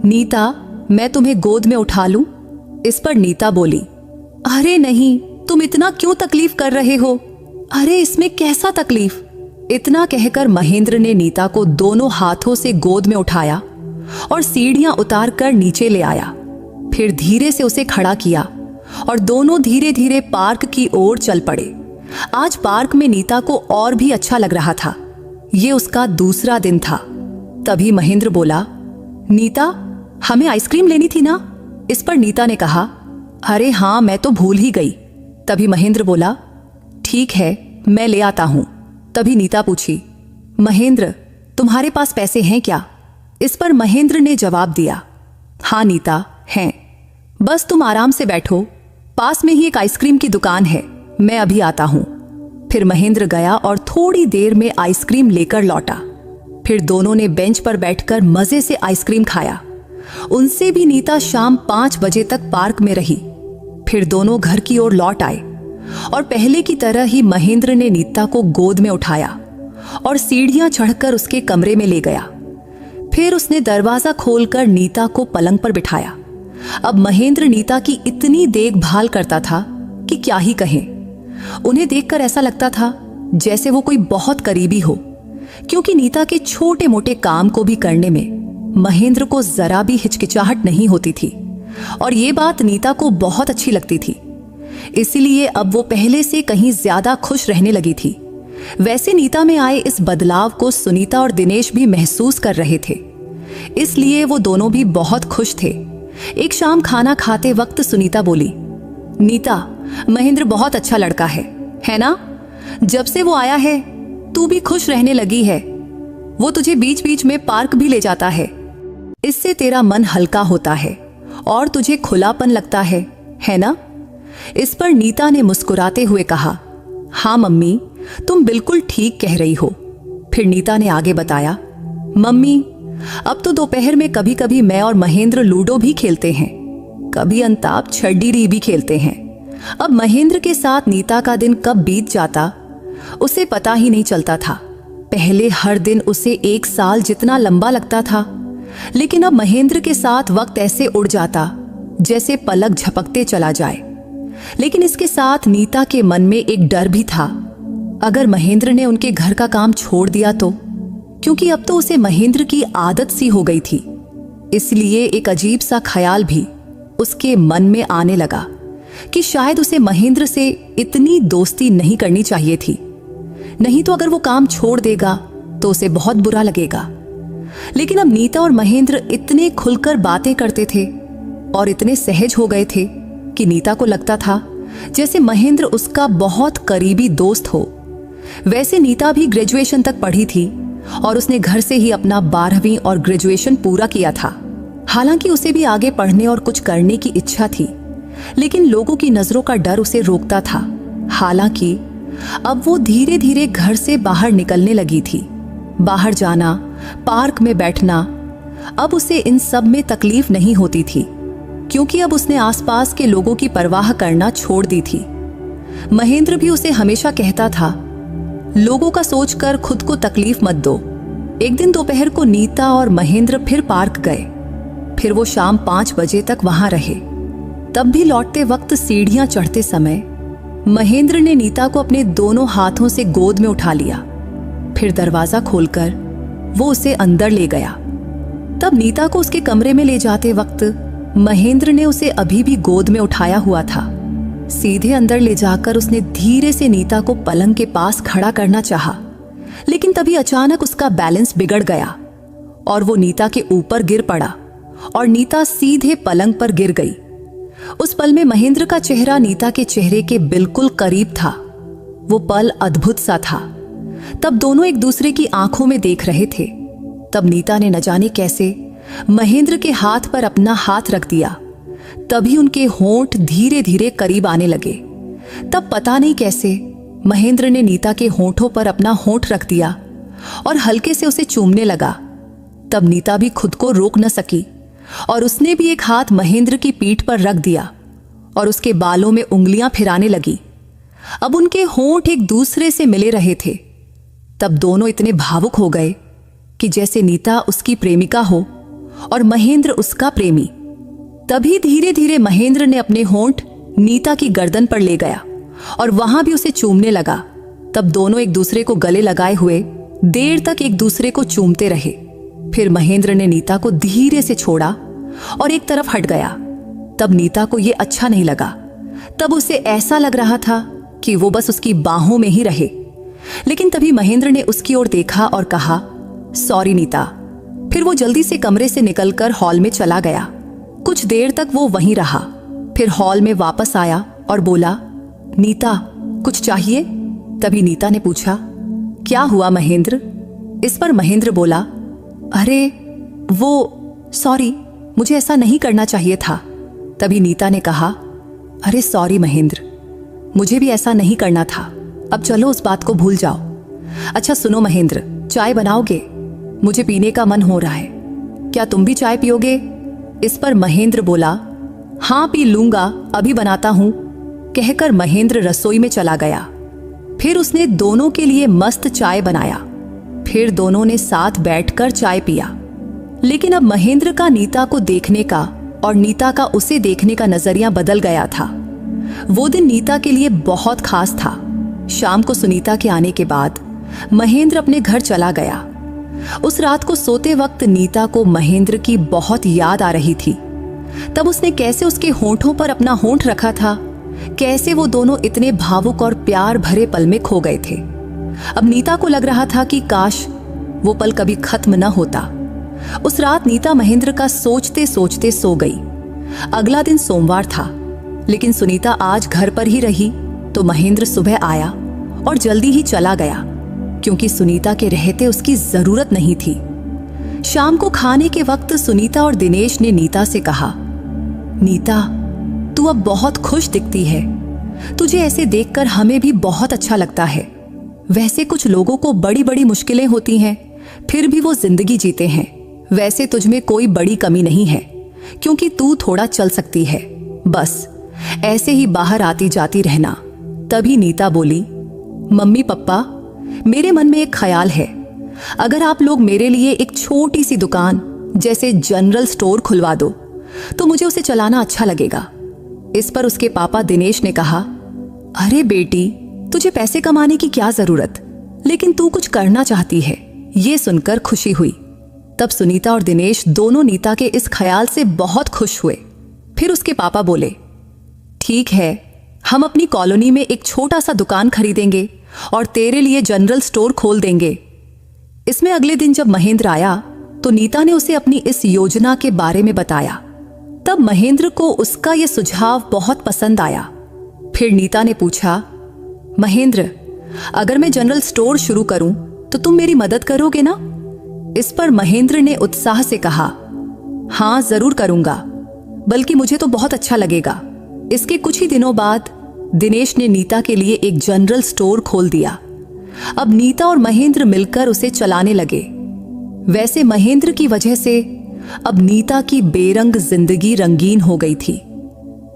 नीता मैं तुम्हें गोद में उठा लूं? इस पर नीता बोली, अरे नहीं, तुम इतना क्यों तकलीफ कर रहे हो? अरे इसमें कैसा तकलीफ? इतना कहकर महेंद्र ने नीता को दोनों हाथों से गोद में उठाया और सीढ़ियां उतार कर नीचे ले आया। फिर धीरे से उसे खड़ा किया और दोनों धीरे धीरे पार्क की ओर चल पड़े। आज पार्क में नीता को और भी अच्छा लग रहा था। ये उसका दूसरा दिन था। तभी महेंद्र बोला, नीता हमें आइसक्रीम लेनी थी ना? इस पर नीता ने कहा, अरे हाँ, मैं तो भूल ही गई। तभी महेंद्र बोला, ठीक है, मैं ले आता हूं। तभी नीता पूछी, महेंद्र तुम्हारे पास पैसे हैं क्या? इस पर महेंद्र ने जवाब दिया, हाँ नीता हैं, बस तुम आराम से बैठो, पास में ही एक आइसक्रीम की दुकान है, मैं अभी आता हूं। फिर महेंद्र गया और थोड़ी देर में आइसक्रीम लेकर लौटा। फिर दोनों ने बेंच पर बैठकर मजे से आइसक्रीम खाया। उनसे भी नीता शाम 5 बजे तक पार्क में रही। फिर दोनों घर की ओर लौट आए और पहले की तरह ही महेंद्र ने नीता को गोद में उठाया और सीढ़ियां चढ़कर उसके कमरे में ले गया। फिर उसने दरवाजा खोलकर नीता को पलंग पर बिठाया। अब महेंद्र नीता की इतनी देखभाल करता था कि क्या ही कहें। उन्हें देखकर ऐसा लगता था जैसे वो कोई बहुत करीबी हो, क्योंकि नीता के छोटे मोटे काम को भी करने में महेंद्र को जरा भी हिचकिचाहट नहीं होती थी और ये बात नीता को बहुत अच्छी लगती थी। इसलिए अब वो पहले से कहीं ज्यादा खुश रहने लगी थी। वैसे नीता में आए इस बदलाव को सुनीता और दिनेश भी महसूस कर रहे थे, इसलिए वो दोनों भी बहुत खुश थे। एक शाम खाना खाते वक्त सुनीता बोली, नीता महेंद्र बहुत अच्छा लड़का है ना? जब से वो आया है तू भी खुश रहने लगी है। वो तुझे बीच बीच में पार्क भी ले जाता है, इससे तेरा मन हल्का होता है और तुझे खुलापन लगता है ना? इस पर नीता ने मुस्कुराते हुए कहा, हाँ मम्मी, तुम बिल्कुल ठीक कह रही हो। फिर नीता ने आगे बताया, मम्मी अब तो दोपहर में कभी कभी मैं और महेंद्र लूडो भी खेलते हैं, कभी अंताप छड्डी भी खेलते हैं। अब महेंद्र के साथ नीता का दिन कब बीत जाता उसे पता ही नहीं चलता था। पहले हर दिन उसे 1 साल जितना लंबा लगता था, लेकिन अब महेंद्र के साथ वक्त ऐसे उड़ जाता जैसे पलक झपकते चला जाए। लेकिन इसके साथ नीता के मन में एक डर भी था, अगर महेंद्र ने उनके घर का काम छोड़ दिया तो, क्योंकि अब तो उसे महेंद्र की आदत सी हो गई थी इसलिए एक अजीब सा ख्याल भी उसके मन में आने लगा कि शायद उसे महेंद्र से इतनी दोस्ती नहीं करनी चाहिए थी। नहीं तो अगर वो काम छोड़ देगा तो उसे बहुत बुरा लगेगा। लेकिन अब नीता और महेंद्र इतने खुलकर बातें करते थे और इतने सहज हो गए थे कि नीता को लगता था जैसे महेंद्र उसका बहुत करीबी दोस्त हो। वैसे नीता भी ग्रेजुएशन तक पढ़ी थी और उसने घर से ही अपना 12वीं और ग्रेजुएशन पूरा किया था। हालांकि उसे भी आगे पढ़ने और कुछ करने की इच्छा थी, लेकिन लोगों की नजरों का डर उसे रोकता था। हालांकि अब वो धीरे धीरे घर से बाहर निकलने लगी थी। बाहर जाना, पार्क में बैठना, अब उसे इन सब में तकलीफ नहीं होती थी, क्योंकि अब उसने आसपास के लोगों की परवाह करना छोड़ दी थी। महेंद्र भी उसे हमेशा कहता था, लोगों का सोचकर खुद को तकलीफ मत दो। एक दिन दोपहर को नीता और महेंद्र फिर पार्क गए। फिर वो शाम 5 बजे तक वहां रहे। तब भी लौटते वक्त सीढ़ियां चढ़ते समय महेंद्र ने नीता को अपने दोनों हाथों से गोद में उठा लिया। फिर दरवाजा खोलकर वो उसे अंदर ले गया। तब नीता को उसके कमरे में ले जाते वक्त महेंद्र ने उसे अभी भी गोद में उठाया हुआ था। सीधे अंदर ले जाकर उसने धीरे से नीता को पलंग के पास खड़ा करना चाहा, लेकिन तभी अचानक उसका बैलेंस बिगड़ गया और वो नीता के ऊपर गिर पड़ा और नीता सीधे पलंग पर गिर गई। उस पल में महेंद्र का चेहरा नीता के चेहरे के बिल्कुल करीब था। वो पल अद्भुत सा था। तब दोनों एक दूसरे की आंखों में देख रहे थे। तब नीता ने न जाने कैसे महेंद्र के हाथ पर अपना हाथ रख दिया। तभी उनके होंठ धीरे धीरे करीब आने लगे। तब पता नहीं कैसे महेंद्र ने नीता के होंठों पर अपना होंठ रख दिया और हल्के से उसे चूमने लगा। तब नीता भी खुद को रोक न सकी और उसने भी एक हाथ महेंद्र की पीठ पर रख दिया और उसके बालों में उंगलियां फिराने लगी। अब उनके होंठ एक दूसरे से मिले रहे थे। तब दोनों इतने भावुक हो गए कि जैसे नीता उसकी प्रेमिका हो और महेंद्र उसका प्रेमी। तभी धीरे धीरे महेंद्र ने अपने होंठ नीता की गर्दन पर ले गया और वहां भी उसे चूमने लगा। तब दोनों एक दूसरे को गले लगाए हुए देर तक एक दूसरे को चूमते रहे। फिर महेंद्र ने नीता को धीरे से छोड़ा और एक तरफ हट गया। तब नीता को यह अच्छा नहीं लगा। तब उसे ऐसा लग रहा था कि वो बस उसकी बाहों में ही रहे। लेकिन तभी महेंद्र ने उसकी ओर देखा और कहा, सॉरी नीता। फिर वो जल्दी से कमरे से निकलकर हॉल में चला गया। कुछ देर तक वो वहीं रहा। फिर हॉल में वापस आया और बोला, नीता कुछ चाहिए? तभी नीता ने पूछा, क्या हुआ महेंद्र? इस पर महेंद्र बोला, अरे वो सॉरी, मुझे ऐसा नहीं करना चाहिए था। तभी नीता ने कहा, अरे सॉरी महेंद्र, मुझे भी ऐसा नहीं करना था। अब चलो उस बात को भूल जाओ। अच्छा सुनो महेंद्र, चाय बनाओगे? मुझे पीने का मन हो रहा है। क्या तुम भी चाय पियोगे? इस पर महेंद्र बोला, हाँ पी लूंगा, अभी बनाता हूं। कहकर महेंद्र रसोई में चला गया। फिर उसने दोनों के लिए मस्त चाय बनाया। फिर दोनों ने साथ बैठकर चाय पिया। लेकिन अब महेंद्र का नीता को देखने का और नीता का उसे देखने का नजरिया बदल गया था। वो दिन नीता के लिए बहुत खास था। शाम को सुनीता के आने के बाद महेंद्र अपने घर चला गया। उस रात को सोते वक्त नीता को महेंद्र की बहुत याद आ रही थी। तब उसने कैसे उसके होंठों पर अपना होंठ रखा था, कैसे वो दोनों इतने भावुक और प्यार भरे पल में खो गए थे। अब नीता को लग रहा था कि काश वो पल कभी खत्म न होता। उस रात नीता महेंद्र का सोचते सोचते सो गई। अगला दिन सोमवार था, लेकिन सुनीता आज घर पर ही रही तो महेंद्र सुबह आया और जल्दी ही चला गया, क्योंकि सुनीता के रहते उसकी जरूरत नहीं थी। शाम को खाने के वक्त सुनीता और दिनेश ने नीता से कहा, नीता तू अब बहुत खुश दिखती है। तुझे ऐसे देखकर हमें भी बहुत अच्छा लगता है। वैसे कुछ लोगों को बड़ी बड़ी मुश्किलें होती हैं, फिर भी वो जिंदगी जीते हैं। वैसे तुझमें कोई बड़ी कमी नहीं है, क्योंकि तू थोड़ा चल सकती है। बस ऐसे ही बाहर आती जाती रहना। तभी नीता बोली, मम्मी पप्पा, मेरे मन में एक ख्याल है। अगर आप लोग मेरे लिए एक छोटी सी दुकान जैसे जनरल स्टोर खुलवा दो तो मुझे उसे चलाना अच्छा लगेगा। इस पर उसके पापा दिनेश ने कहा, अरे बेटी, तुझे पैसे कमाने की क्या जरूरत, लेकिन तू कुछ करना चाहती है। ये सुनकर खुशी हुई। तब सुनीता और दिनेश दोनों नीता के इस ख्याल से बहुत खुश हुए। फिर उसके पापा बोले, ठीक है, हम अपनी कॉलोनी में एक छोटा सा दुकान खरीदेंगे और तेरे लिए जनरल स्टोर खोल देंगे। इसमें अगले दिन जब महेंद्र आया तो नीता ने उसे अपनी इस योजना के बारे में बताया। तब महेंद्र को उसका यह सुझाव बहुत पसंद आया। फिर नीता ने पूछा, महेंद्र, अगर मैं जनरल स्टोर शुरू करूं तो तुम मेरी मदद करोगे ना? इस पर महेंद्र ने उत्साह से कहा, हां जरूर करूंगा, बल्कि मुझे तो बहुत अच्छा लगेगा। इसके कुछ ही दिनों बाद दिनेश ने नीता के लिए एक जनरल स्टोर खोल दिया। अब नीता और महेंद्र मिलकर उसे चलाने लगे। वैसे महेंद्र की वजह से अब नीता की बेरंग जिंदगी रंगीन हो गई थी।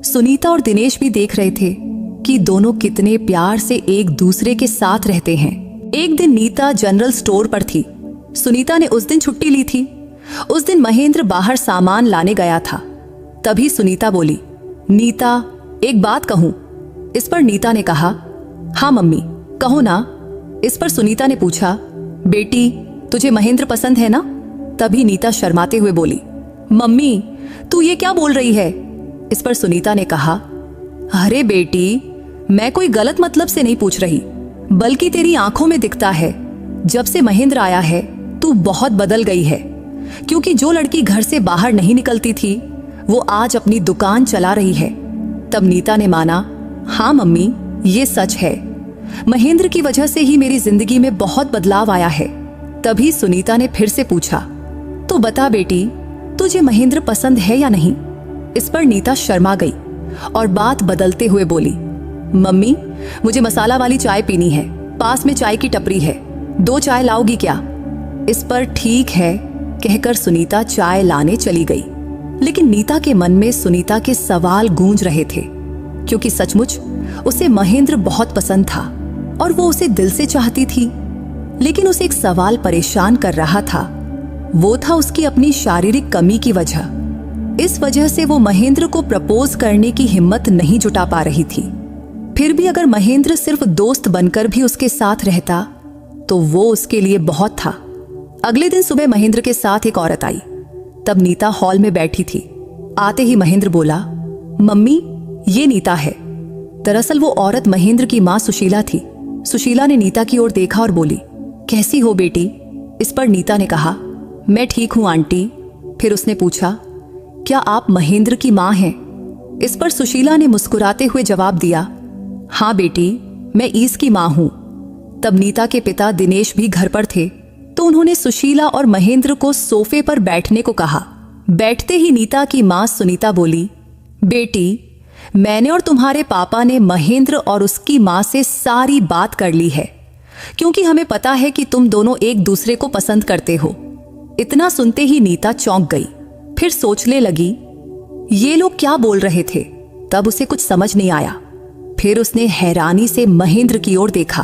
सुनीता और दिनेश भी देख रहे थे कि दोनों कितने प्यार से एक दूसरे के साथ रहते हैं। एक दिन नीता जनरल स्टोर पर थी। सुनीता ने उस दिन छुट्टी ली थी। उस दिन महेंद्र बाहर सामान लाने गया था। तभी सुनीता बोली, नीता, एक बात कहूं? इस पर नीता ने कहा, हाँ मम्मी, कहो ना। इस पर सुनीता ने पूछा, बेटी, तुझे महेंद्र पसंद है ना? तभी नीता शर्माते हुए बोली, मम्मी, तू ये क्या बोल रही है? इस पर सुनीता ने कहा, अरे बेटी, मैं कोई गलत मतलब से नहीं पूछ रही, बल्कि तेरी आंखों में दिखता है। जब से महेंद्र आया है तू बहुत बदल गई है, क्योंकि जो लड़की घर से बाहर नहीं निकलती थी वो आज अपनी दुकान चला रही है। तब नीता ने माना, हाँ मम्मी, ये सच है। महेंद्र की वजह से ही मेरी जिंदगी में बहुत बदलाव आया है। तभी सुनीता ने फिर से पूछा, तो बता बेटी, तुझे महेंद्र पसंद है या नहीं? इस पर नीता शर्मा गई और बात बदलते हुए बोली, मम्मी, मुझे मसाला वाली चाय पीनी है, पास में चाय की टपरी है, 2 चाय लाओगी क्या? इस पर ठीक है कहकर सुनीता चाय लाने चली गई। लेकिन नीता के मन में सुनीता के सवाल गूंज रहे थे, क्योंकि सचमुच उसे महेंद्र बहुत पसंद था और वो उसे दिल से चाहती थी। लेकिन उसे एक सवाल परेशान कर रहा था, वो था उसकी अपनी शारीरिक कमी की वजह। इस वजह से वो महेंद्र को प्रपोज करने की हिम्मत नहीं जुटा पा रही थी। फिर भी अगर महेंद्र सिर्फ दोस्त बनकर भी उसके साथ रहता तो वो उसके लिए बहुत था। अगले दिन सुबह महेंद्र के साथ एक औरत आई। तब नीता हॉल में बैठी थी। आते ही महेंद्र बोला, मम्मी, ये नीता है। दरअसल वो औरत महेंद्र की माँ सुशीला थी। सुशीला ने नीता की ओर देखा और बोली, कैसी हो बेटी? इस पर नीता ने कहा, मैं ठीक हूं आंटी। फिर उसने पूछा, क्या आप महेंद्र की माँ हैं? इस पर सुशीला ने मुस्कुराते हुए जवाब दिया, हाँ बेटी, मैं ईस की माँ हूं। तब नीता के पिता दिनेश भी घर पर थे, तो उन्होंने सुशीला और महेंद्र को सोफे पर बैठने को कहा। बैठते ही नीता की माँ सुनीता बोली, बेटी, मैंने और तुम्हारे पापा ने महेंद्र और उसकी माँ से सारी बात कर ली है, क्योंकि हमें पता है कि तुम दोनों एक दूसरे को पसंद करते हो। इतना सुनते ही नीता चौंक गई। फिर सोचने लगी, ये लोग क्या बोल रहे थे? तब उसे कुछ समझ नहीं आया। फिर उसने हैरानी से महेंद्र की ओर देखा।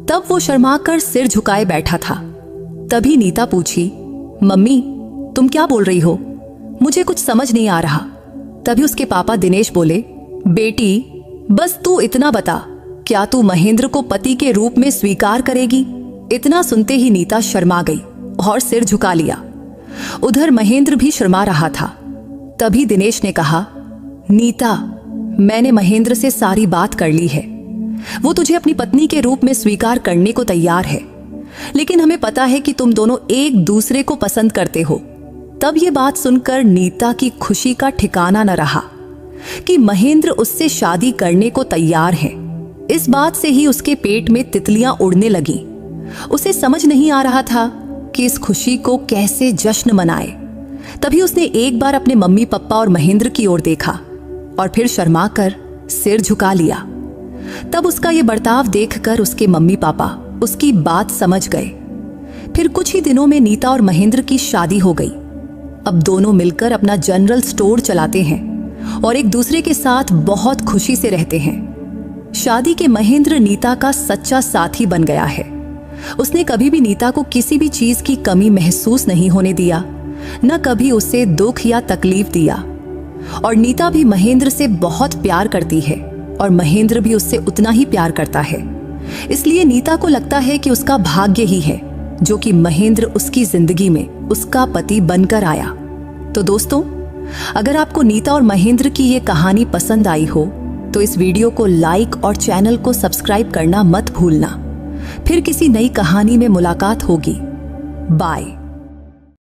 तब वो शर्माकर सिर झुकाए बैठा था। तभी नीता पूछी, मम्मी, तुम क्या बोल रही हो? मुझे कुछ समझ नहीं आ रहा। तभी उसके पापा दिनेश बोले, बेटी, बस तू इतना बता, क्या तू महेंद्र को पति के रूप में स्वीकार करेगी? इतना सुनते ही नीता शर्मा गई और सिर झुका लिया। उधर महेंद्र भी शर्मा रहा था। तभी दिनेश ने कहा, नीता, मैंने महेंद्र से सारी बात कर ली है। वो तुझे अपनी पत्नी के रूप में स्वीकार करने को तैयार है, लेकिन हमें पता है कि तुम दोनों एक दूसरे को पसंद करते हो। तब ये बात सुनकर नीता की खुशी का ठिकाना न रहा कि महेंद्र उससे शादी करने को तैयार है। इस बात से ही उसके पेट में तितलियां उड़ने लगीं। उसे समझ नहीं आ रहा था कि इस खुशी को कैसे जश्न मनाए। तभी उसने एक बार अपने मम्मी पापा और महेंद्र की ओर देखा और फिर शर्मा कर सिर झुका लिया। तब उसका ये बर्ताव देखकर उसके मम्मी पापा उसकी बात समझ गए। फिर कुछ ही दिनों में नीता और महेंद्र की शादी हो गई। अब दोनों मिलकर अपना जनरल स्टोर चलाते हैं और एक दूसरे के साथ बहुत खुशी से रहते हैं। शादी के महेंद्र नीता का सच्चा साथी बन गया है। उसने कभी भी नीता को किसी भी चीज की कमी महसूस नहीं होने दिया, न कभी उसे दुख या तकलीफ दिया। और नीता भी महेंद्र से बहुत प्यार करती है और महेंद्र भी उससे उतना ही प्यार करता है। इसलिए नीता को लगता है कि उसका भाग्य ही है जो कि महेंद्र उसकी जिंदगी में उसका पति बनकर आया। तो दोस्तों, अगर आपको नीता और महेंद्र की ये कहानी पसंद आई हो तो इस वीडियो को लाइक और चैनल को सब्सक्राइब करना मत भूलना। फिर किसी नई कहानी में मुलाकात होगी। बाय।